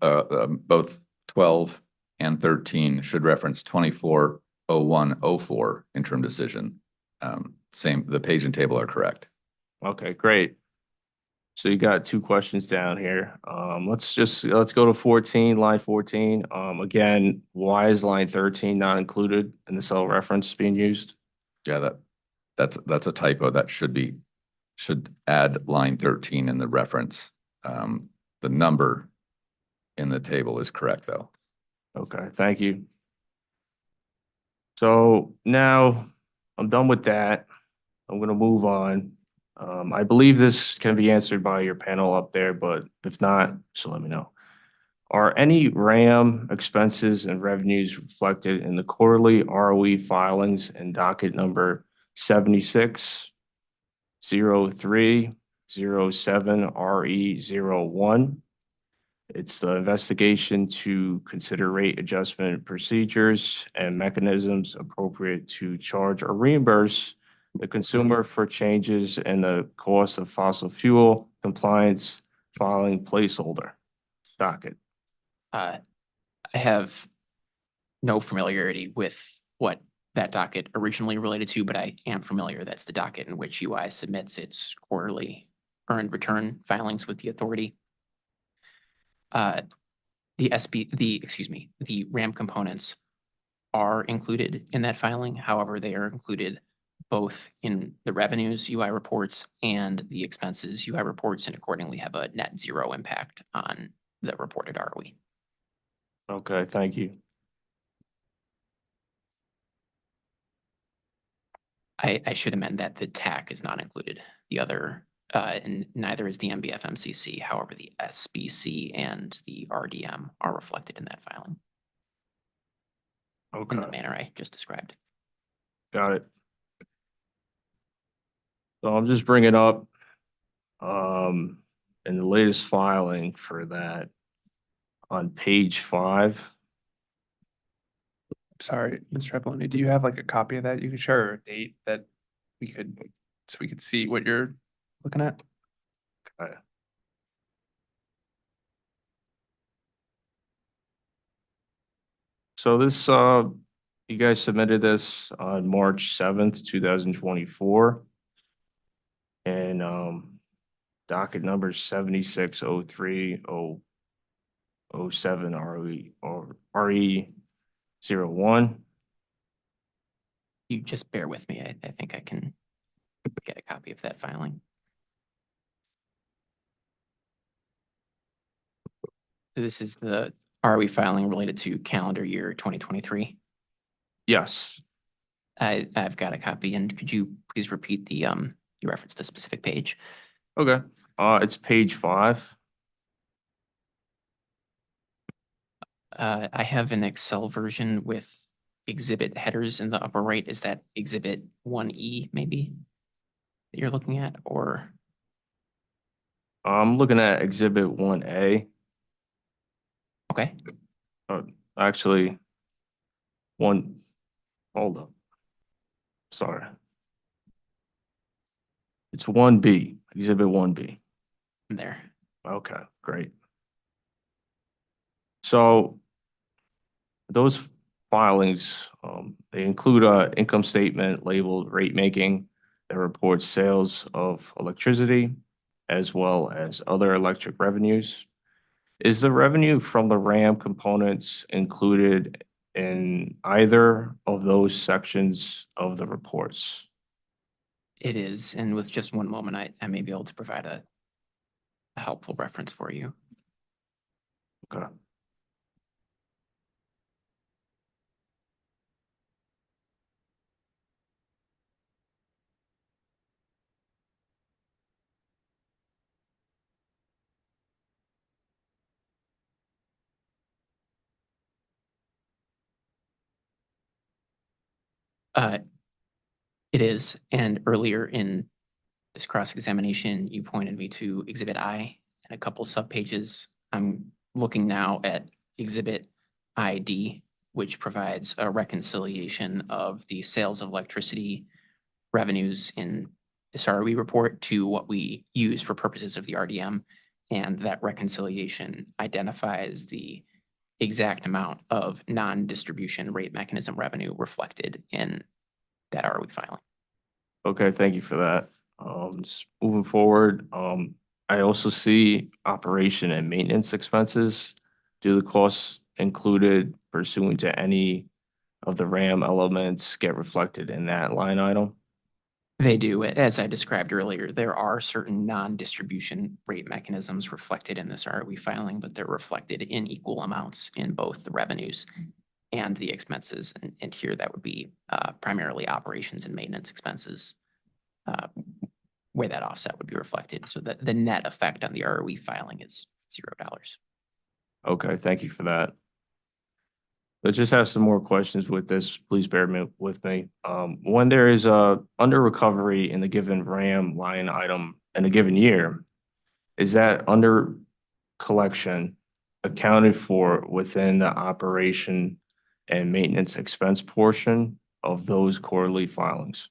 both 12 and 13 should reference 240104 interim decision. Same, the page and table are correct. Okay, great. So you got 2 questions down here. Let's go to 14, line 14. Again, why is line 13 not included in the cell reference being used? Yeah, that's a typo. That should add line 13 in the reference. The number in the table is correct, though. Okay, thank you. So now I'm done with that. I'm gonna move on. I believe this can be answered by your panel up there, but if not, just let me know. Are any RAM expenses and revenues reflected in the quarterly ROE filings in docket number 76, 03, 07RE01. It's the investigation to consider rate adjustment procedures and mechanisms appropriate to charge or reimburse the consumer for changes in the cost of fossil fuel compliance filing placeholder docket. I have no familiarity with what that docket originally related to, but I am familiar that's the docket in which UI submits its quarterly earned return filings with the authority. The RAM components are included in that filing. However, they are included both in the revenues UI reports and the expenses UI reports, and accordingly have a net zero impact on the reported ROE. Okay, thank you. I should amend that the TAC is not included. The other, and neither is the MBF MCC. However, the SBC and the RDM are reflected in that filing in the Okay, manner I just described. got it. So I'm just bringing up in the latest filing for that on page 5. Sorry, Mr. Epeloni, do you have like a copy of that you could share, or a date that we could, so we could see what you're looking at? Okay. So this, you guys submitted this on March 7th, 2024. And docket number 760307 RE or RE01. You just bear with me. I think I can get a copy of that filing. So this is the ROE filing related to calendar year 2023. Yes. I've got a copy, and could you please repeat the you referenced a specific page? Okay. It's page 5. I have an Excel version with exhibit headers in the upper right. Is that exhibit 1E maybe that you're looking at, or? I'm looking at exhibit 1A. Okay. Actually, hold up. Sorry. It's 1B, exhibit 1B. There. Okay, great. So those filings, they include a income statement labeled rate making that reports sales of electricity as well as other electric revenues. Is the revenue from the RAM components included in either of those sections of the reports? It is, and with just one moment, I may be able to provide a helpful reference for you. Okay. It is, and earlier in this cross-examination, you pointed me to Exhibit I and a couple subpages. I'm looking now at Exhibit ID, which provides a reconciliation of the sales of electricity revenues in this ROE report to what we use for purposes of the RDM. And that reconciliation identifies the exact amount of non-distribution rate mechanism revenue reflected in that ROE filing. Okay, thank you for that. Just moving forward, I also see operation and maintenance expenses. Do the costs included pursuant to any of the RAM elements get reflected in that line item? They do. As I described earlier, there are certain non-distribution rate mechanisms reflected in this ROE filing, but they're reflected in equal amounts in both the revenues and the expenses. And here that would be primarily operations and maintenance expenses, where that offset would be reflected. So that the net effect on the ROE filing is $0. Okay, thank you for that. Let's just have some more questions with this. Please bear with me. When there is a under recovery in the given RAM line item in a given year, is that under collection accounted for within the operation and maintenance expense portion of those quarterly filings?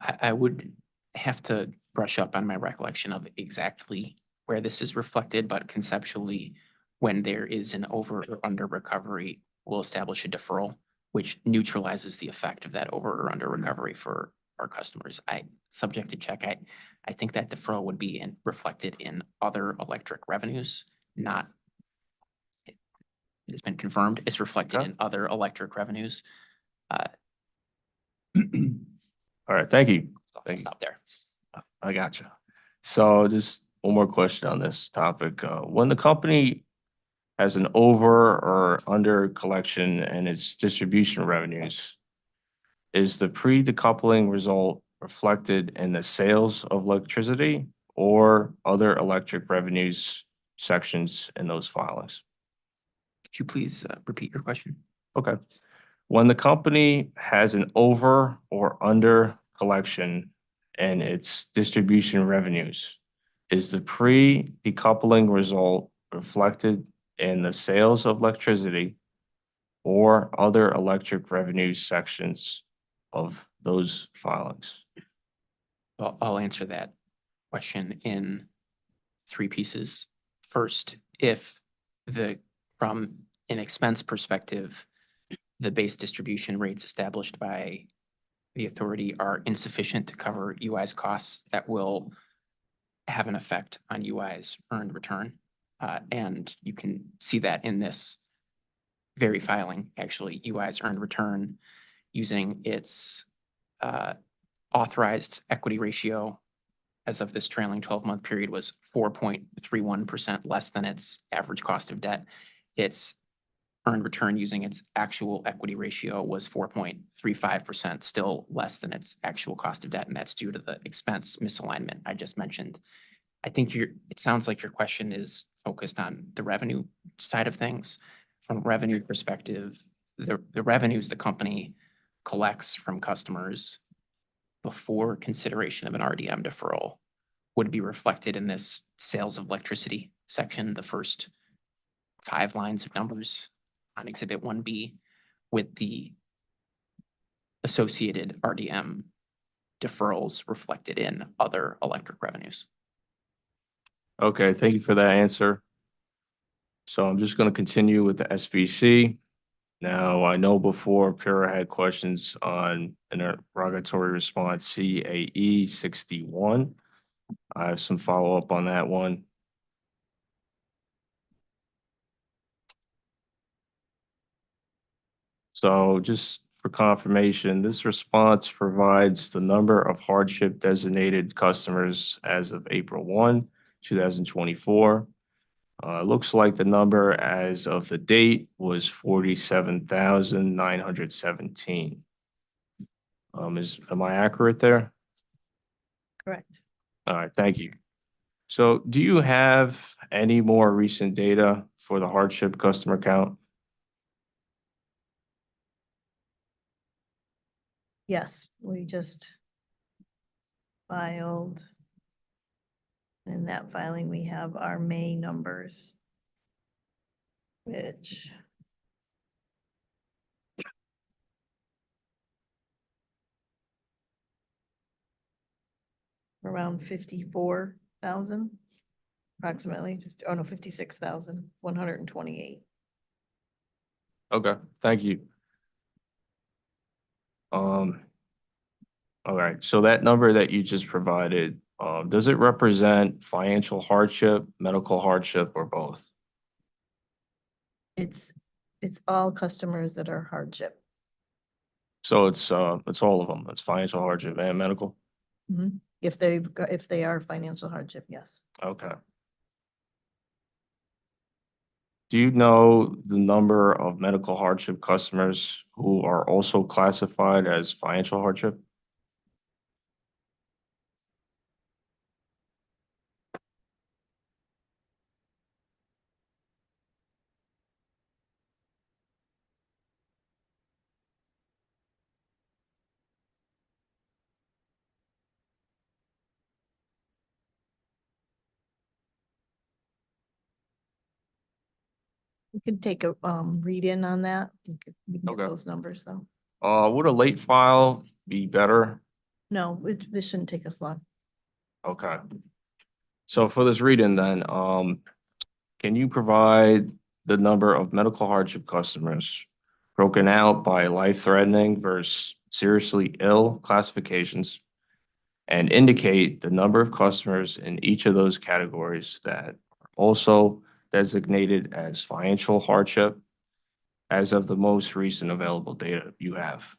I would have to brush up on my recollection of exactly where this is reflected, but conceptually, when there is an over or under recovery, we'll establish a deferral, which neutralizes the effect of that over or under recovery for our customers. Subject to check, I think that deferral would be reflected in other electric revenues, not. It's been confirmed, it's reflected in other electric revenues. All right, thank you. I'll Thank you. stop there. I gotcha. So just one more question on this topic. When the company has an over or under collection in its distribution revenues, is the pre-decoupling result reflected in the sales of electricity or other electric revenues sections in those filings? Could you please repeat your question? Okay. When the company has an over or under collection in its distribution revenues, is the pre-decoupling result reflected in the sales of electricity or other electric revenue sections of those filings? I'll answer that question in three pieces. First, if from an expense perspective, the base distribution rates established by the authority are insufficient to cover UI's costs, that will have an effect on UI's earned return. And you can see that in this very filing, actually, UI's earned return using its authorized equity ratio as of this trailing 12-month period was 4.31% less than its average cost of debt. Its earned return using its actual equity ratio was 4.35%, still less than its actual cost of debt, and that's due to the expense misalignment I just mentioned. I think it sounds like your question is focused on the revenue side of things. From a revenue perspective, the revenues the company collects from customers before consideration of an RDM deferral would be reflected in this sales of electricity section, the first 5 lines of numbers on Exhibit 1B, with the associated RDM deferrals reflected in other electric revenues. Okay, thank you for that answer. So I'm just going to continue with the SBC. Now, I know before Pura had questions on interrogatory response CAE 61. I have some follow-up on that one. So just for confirmation, this response provides the number of hardship designated customers as of April 1, 2024. Looks like the number as of the date was 47,917. Am I accurate there? Correct. All right, thank you. So do you have any more recent data for the hardship customer count? Yes, we just filed. In that filing, we have our May numbers, which around 54,000 approximately, just, oh no, 56,128. Okay, thank you. All right, so that number that you just provided, does it represent financial hardship, medical hardship, or both? It's all customers that are hardship. So it's all of them. It's financial hardship and medical? If they are financial hardship, yes. Okay. Do you know the number of medical hardship customers who are also classified as financial hardship? We could take a read in on that. We can get Okay. those numbers though. Would a late file be better? No, this shouldn't take us long. Okay. So for this reading then, can you provide the number of medical hardship customers broken out by life-threatening versus seriously ill classifications? And indicate the number of customers in each of those categories that are also designated as financial hardship as of the most recent available data you have.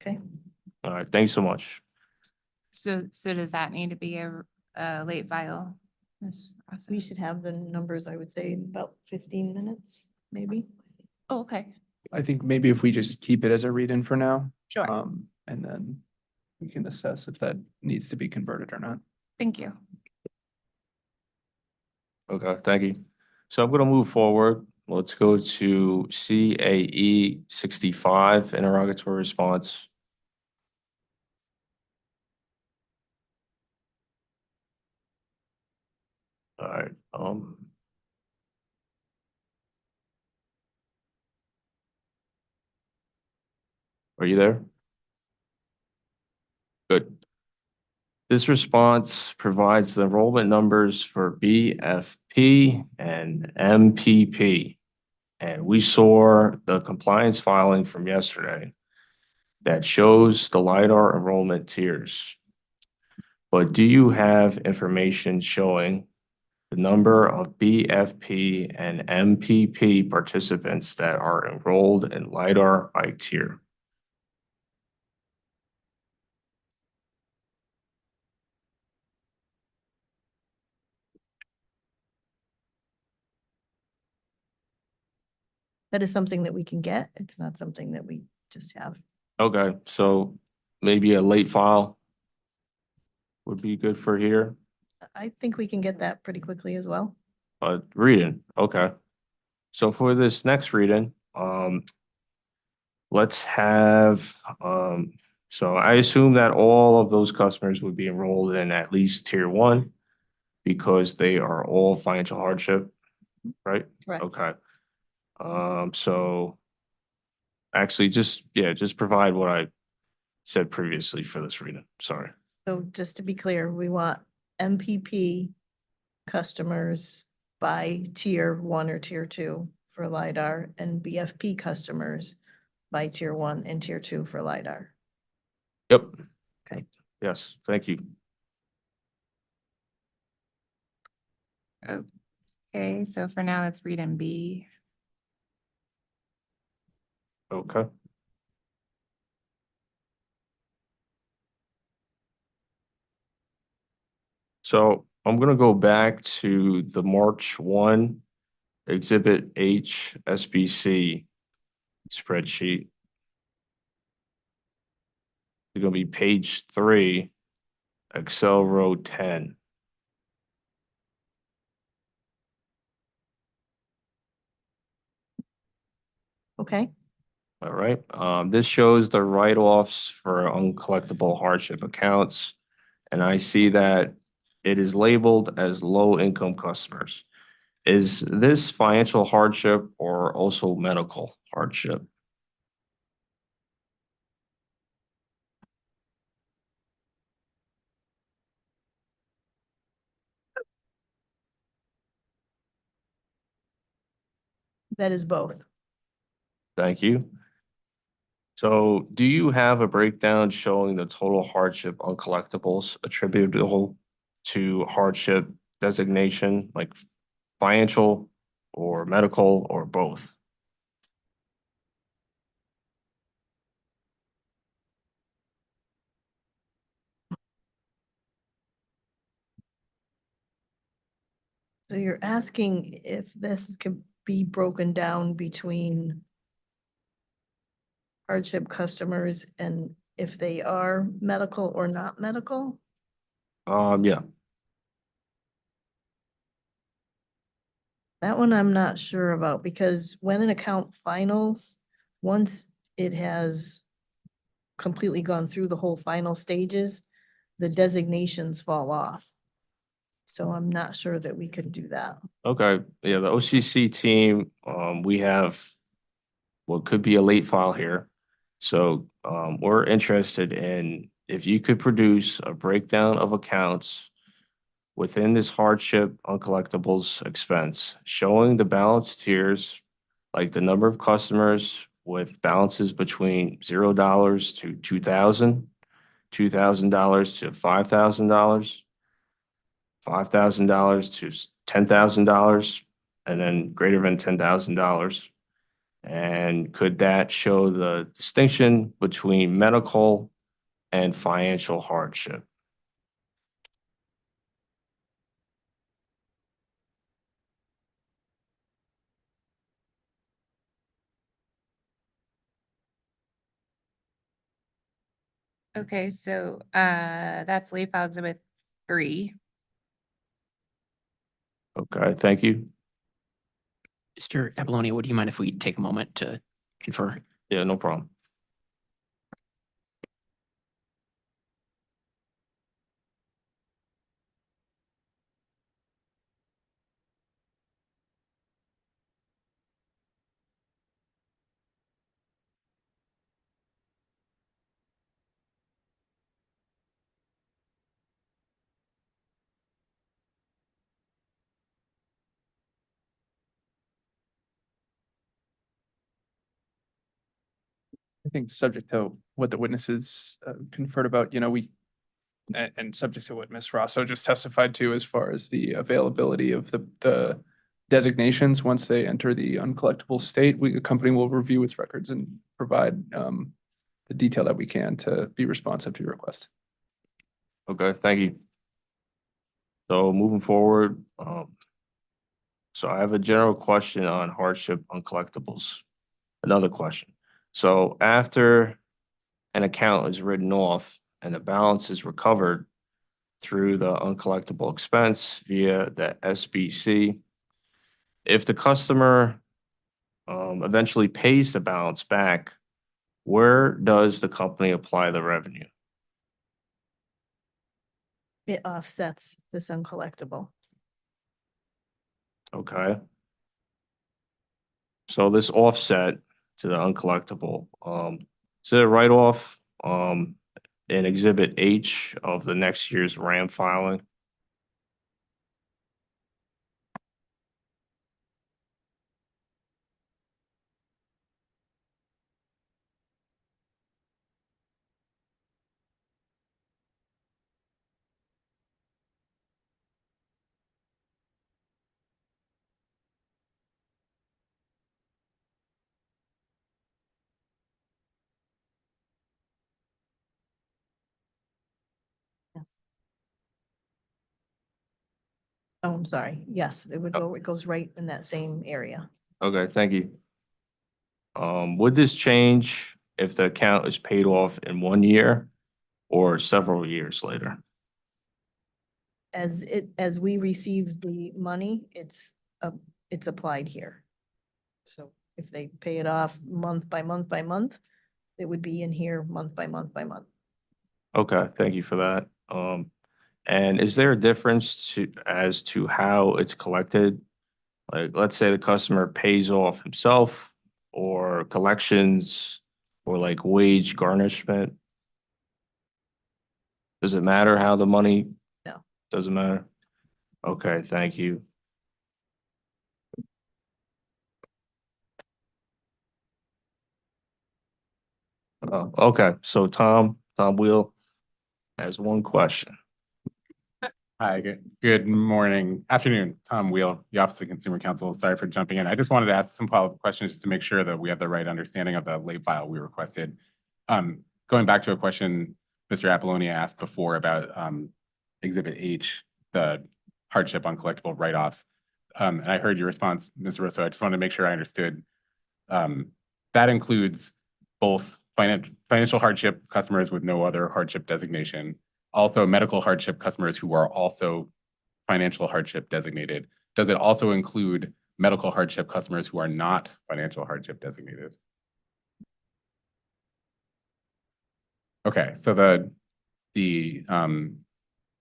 Okay. All right, thanks so much. So does that need to be a late file? Ms. Rosso? We should have the numbers, I would say, in about 15 minutes, maybe. Oh, okay, I think maybe if we just keep it as a read-in for now. sure. And then we can assess if that needs to be converted or not. Thank you. Okay, thank you. So I'm gonna move forward. Let's go to CAE 65 interrogatory response. All right, are you there? Good. This response provides the enrollment numbers for BFP and MPP. And we saw the compliance filing from yesterday that shows the LiDAR enrollment tiers. But do you have information showing the number of BFP and MPP participants that are enrolled in LiDAR by tier? That is something that we can get. It's not something that we just have. Okay, so maybe a late file would be good for here. I think we can get that pretty quickly as well. Reading, okay. So for this next reading, let's have, so I assume that all of those customers would be enrolled in at least tier 1 because they are all financial hardship, right? Correct. Okay. So actually just provide what I said previously for this reading. Sorry. So just to be clear, we want MPP customers by tier 1 or tier 2 for LiDAR and BFP customers by tier 1 and tier 2 for LiDAR. Yep. Okay. Yes, thank you. Okay, so for now, let's read in B. Okay. So I'm gonna go back to the March 1 Exhibit H SBC spreadsheet. It's gonna be page 3, Excel row 10. Okay. All right, this shows the write-offs for uncollectible hardship accounts. And I see that it is labeled as low-income customers. Is this financial hardship or also medical hardship? That is both. Thank you. So do you have a breakdown showing the total hardship on collectibles attributable to hardship designation, like financial or medical or both? So you're asking if this could be broken down between hardship customers and if they are medical or not medical? Yeah, That one I'm not sure about because when an account finals, once it has completely gone through the whole final stages, the designations fall off. So I'm not sure that we could do that. Okay, yeah, the OCC team, we have what could be a late file here. So we're interested in if you could produce a breakdown of accounts within this hardship uncollectibles expense, showing the balance tiers, like the number of customers with balances between $0 to $2,000, $2,000 to $5,000, $5,000 to $10,000, and then greater than $10,000. And could that show the distinction between medical and financial hardship? Okay, so that's late file exhibit 3. Okay, thank you. Mr. Apollonia, would you mind if we take a moment to confer? Yeah, no problem. I think subject to what the witnesses conferred about, and subject to what Ms. Rosso just testified to as far as the availability of the designations, once they enter the uncollectible state, the company will review its records and provide the detail that we can to be responsive to your request. Okay, thank you. So moving forward, so I have a general question on hardship uncollectibles. Another question. So after an account is written off and the balance is recovered through the uncollectible expense via the SBC, if the customer eventually pays the balance back, where does the company apply the revenue? It offsets this uncollectible. Okay. So this offset to the uncollectible, is it a write-off in Exhibit H of the next year's RAM filing? Yes. Oh, I'm sorry. Yes, it would go, it goes right in that same area. Okay, thank you. Would this change if the account is paid off in 1 year or several years later? As we receive the money, it's applied here. So if they pay it off month by month by month, it would be in here month by month by month. Okay, thank you for that. And is there a difference as to how it's collected? Like, let's say the customer pays off himself or collections or like wage garnishment. Does it matter how the money? No. Doesn't matter? Okay, thank you. Oh, okay, so Tom Wheel has one question. Hi, good morning, afternoon. Tom Wheel, the Office of Consumer Counsel. Sorry for jumping in. I just wanted to ask some follow-up questions just to make sure that we have the right understanding of the late file we requested. Going back to a question Mr. Apollonia asked before about Exhibit H, the hardship uncollectible write-offs. And I heard your response, Ms. Russo. I just wanted to make sure I understood. That includes both financial hardship customers with no other hardship designation, also medical hardship customers who are also financial hardship designated. Does it also include medical hardship customers who are not financial hardship designated? Okay, so the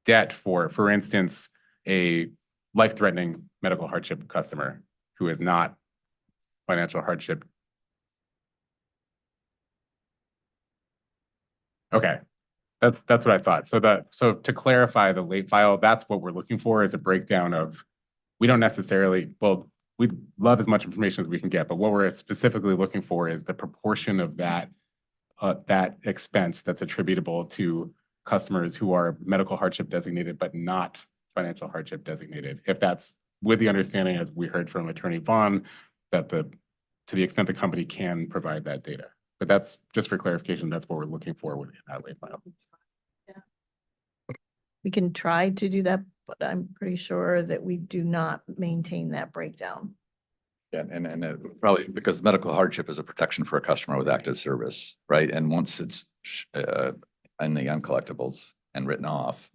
debt for instance, a life-threatening medical hardship customer who is not financial hardship. Okay, that's what I thought. So to clarify the late file, that's what we're looking for, is a breakdown of, we don't necessarily, well, we'd love as much information as we can get, but what we're specifically looking for is the proportion of that expense that's attributable to customers who are medical hardship designated, but not financial hardship designated. If that's with the understanding, as we heard from Attorney Vaughn, that to the extent the company can provide that data. But that's just for clarification, that's what we're looking for within that late file. We can try to do that, but I'm pretty sure that we do not maintain that breakdown. Yeah, and probably because medical hardship is a protection for a customer with active service, right? And once it's in the uncollectibles and written off,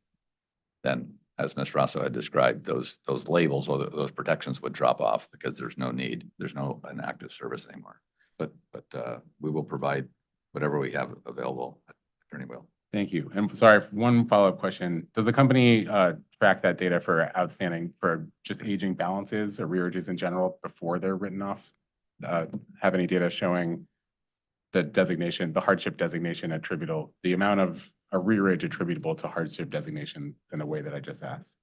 then as Ms. Rosso had described, those labels or those protections would drop off because there's no need, there's no an active service anymore. But we will provide whatever we have available. Attorney Will. Thank you. And sorry, one follow-up question. Does the company track that data for outstanding, for just aging balances or arrearages in general before they're written off? Have any data showing the designation, the hardship designation attributable, the amount of arrearage attributable to hardship designation in the way that I just asked?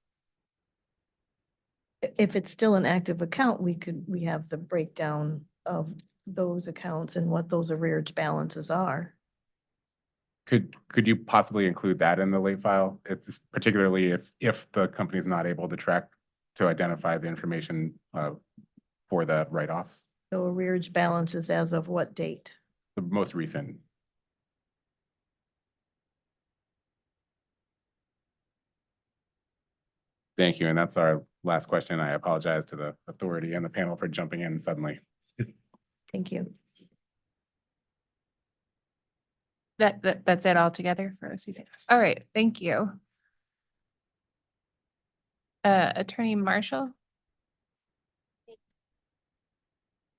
If it's still an active account, we have the breakdown of those accounts and what those arrearage balances are. Could you possibly include that in the late file? It's particularly if the company is not able to track to identify the information for the write-offs, So arrearage balances as of what date? the most recent. Thank you. And that's our last question. I apologize to the authority and the panel for jumping in suddenly. Thank you. That's it altogether for OCC. All right, thank you. Attorney Marshall?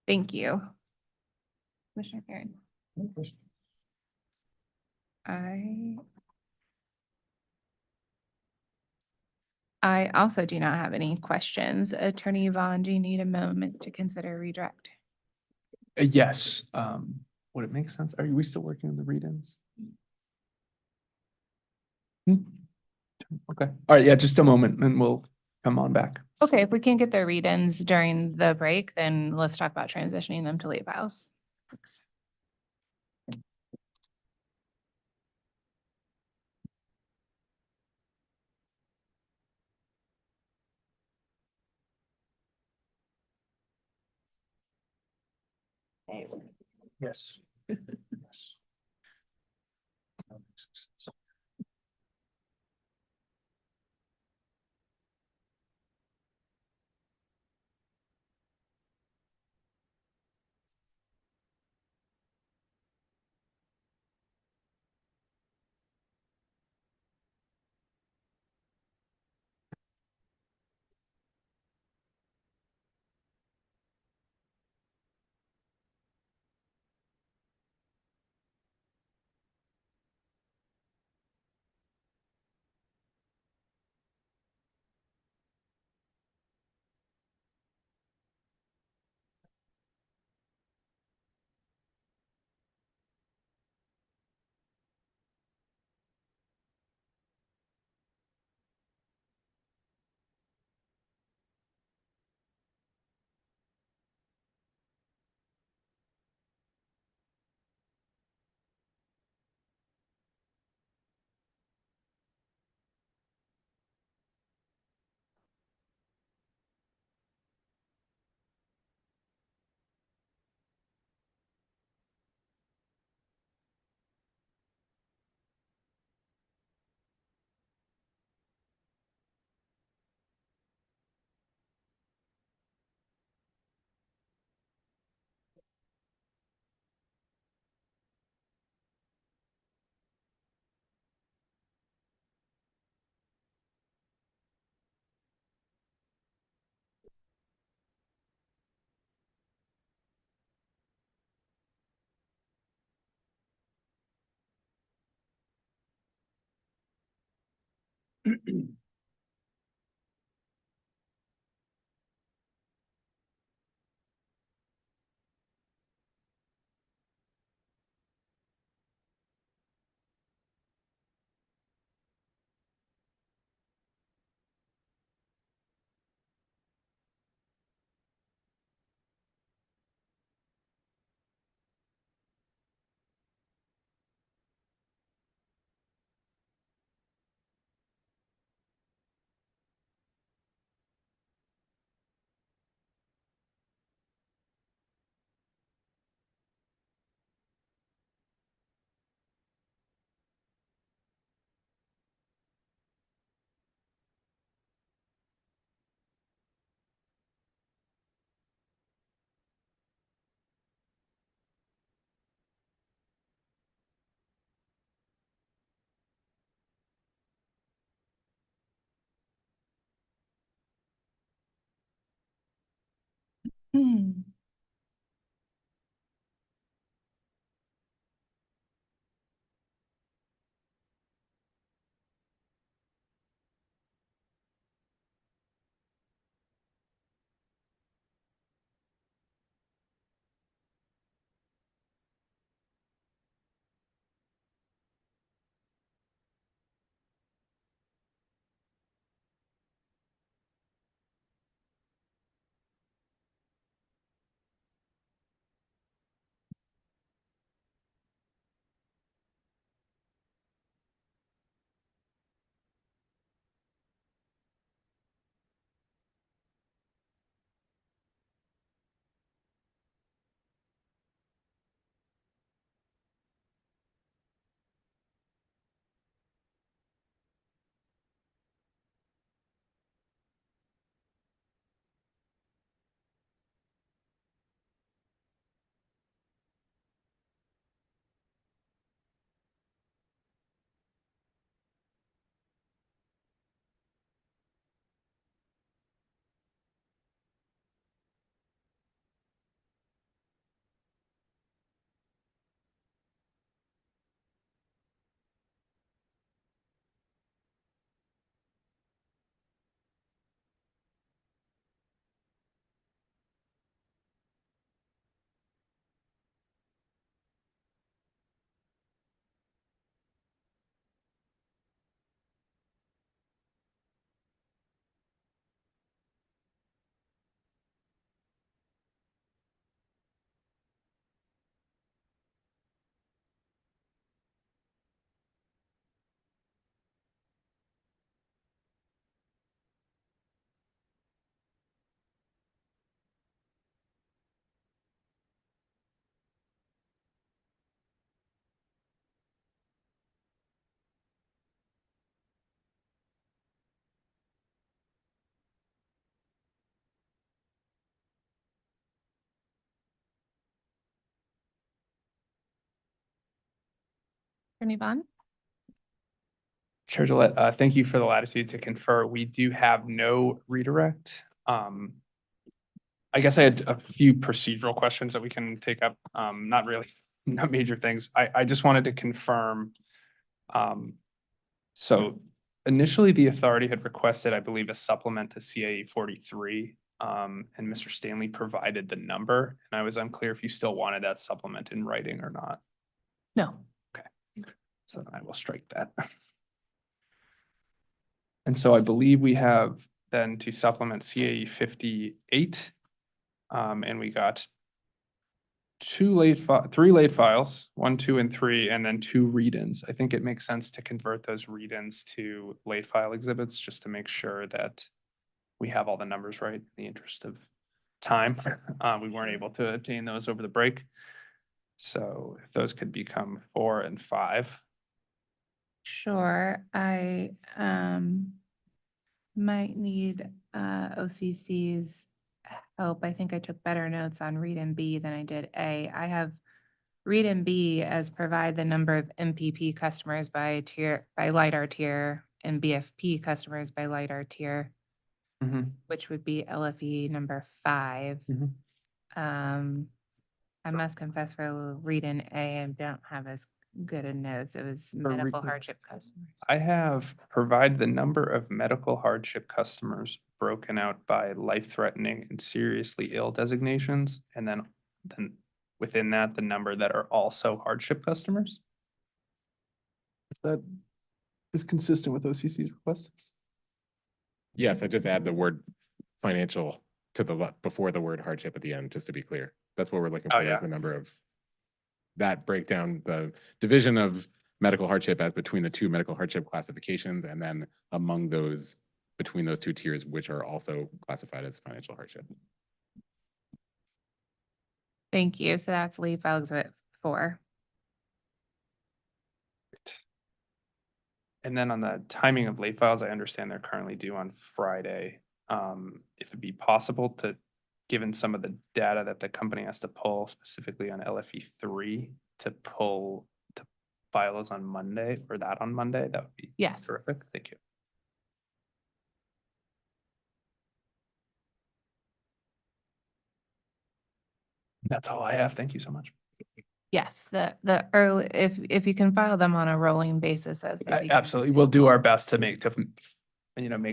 Thank you. Commissioner Perrin? I also do not have any questions. Attorney Vaughn, do you need a moment to consider redirect? Yes, would it make sense? Are we still working on the read-ins? Okay, all right, yeah, just a moment and we'll come on back. Okay, if we can get the read-ins during the break, then let's talk about transitioning them to late files. Thanks. Yes. Yes. Hmm. Attorney Bond? Chair Gillette, thank you for the latitude to confer. We do have no redirect. I guess I had a few procedural questions that we can take up. Not really, not major things. I just wanted to confirm. So initially, the authority had requested, I believe, a supplement to CAE 43. And Mr. Stanley provided the number, and I was unclear if you still wanted that supplement in writing or not. No. Okay, so then I will strike that. And so I believe we have then to supplement CAE 58. And we got three late files, 1, 2, and 3, and then 2 read-ins. I think it makes sense to convert those read-ins to late file exhibits just to make sure that we have all the numbers right in the interest of time. We weren't able to obtain those over the break. So if those could become 4 and 5. Sure, I might need OCC's help. I think I took better notes on read and B than I did A. I have read and B as provide the number of MPP customers by tier, by LiDAR tier, and BFP customers by LiDAR tier, which would be LFE number 5. I must confess for read in A, I don't have as good a notes. It was For medical read- hardship customers. I have provide the number of medical hardship customers broken out by life-threatening and seriously ill designations, and then within that, the number that are also hardship customers. If that is consistent with OCC's request. Yes, I just add the word financial to the left before the word hardship at the end, just to be clear. That's what we're looking Oh, for, yeah. is the number of that breakdown, the division of medical hardship as between the 2 medical hardship classifications, and then among those, between those 2 tiers, which are also classified as financial hardship. Thank you. So that's leave file exhibit 4. And then on the timing of late files, I understand they're currently due on Friday. If it'd be possible to, given some of the data that the company has to pull specifically on LFE 3, to file those on Monday, or that on Monday, that would be Yes. terrific. Thank you. That's all I have. Thank you so much. Yes, the early, if you can file them on a rolling basis as they become. Absolutely. We'll do our best to make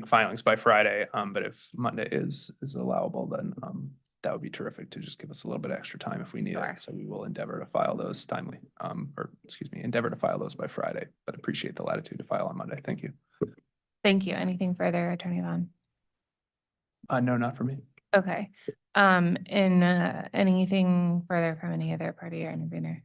filings by Friday. But if Monday is allowable, then that would be terrific to just give us a little bit extra time if we need Sure. it. So we will endeavor to file those timely, endeavor to file those by Friday, but appreciate the latitude to file on Monday. Thank you. Thank you. Anything further, Attorney Vaughn? No, not for me. Okay. And anything further from any other party or intervener?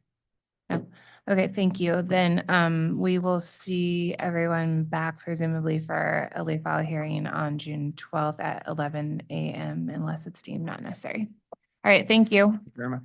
No. Okay, thank you. Then we will see everyone back presumably for a late file hearing on June 12th at 11 a.m. unless it's deemed not necessary. All right, thank you. Thank you very much.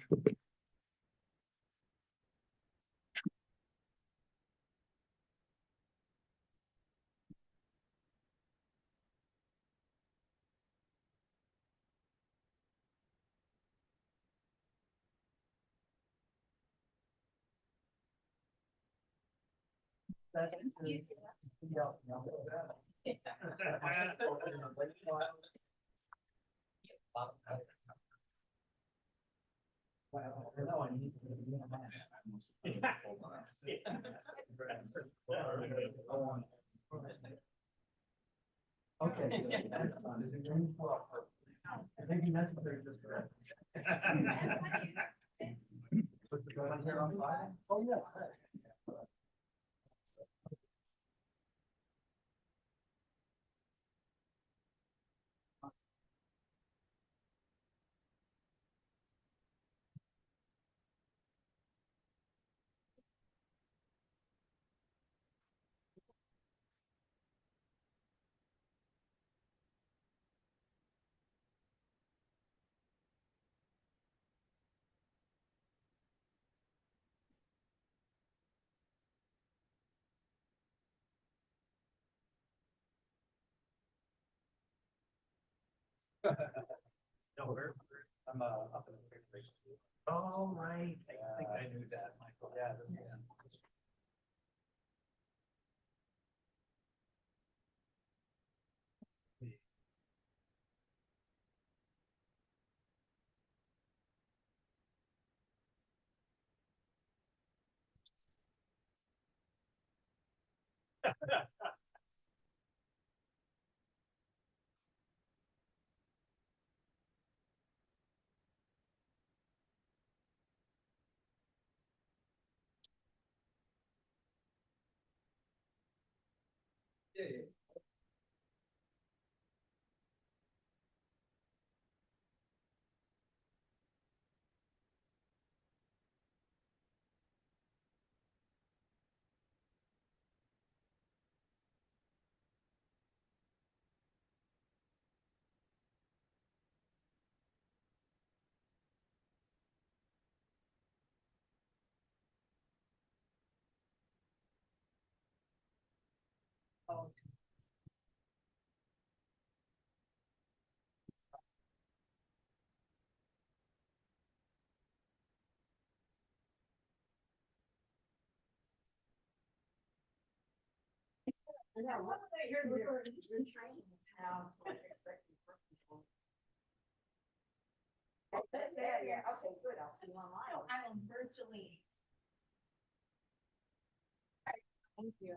I'm up in the. Oh, right. I think I knew that, Michael. Yeah. Yeah, okay, good. I'll see you online. I'm virtually. Thank you.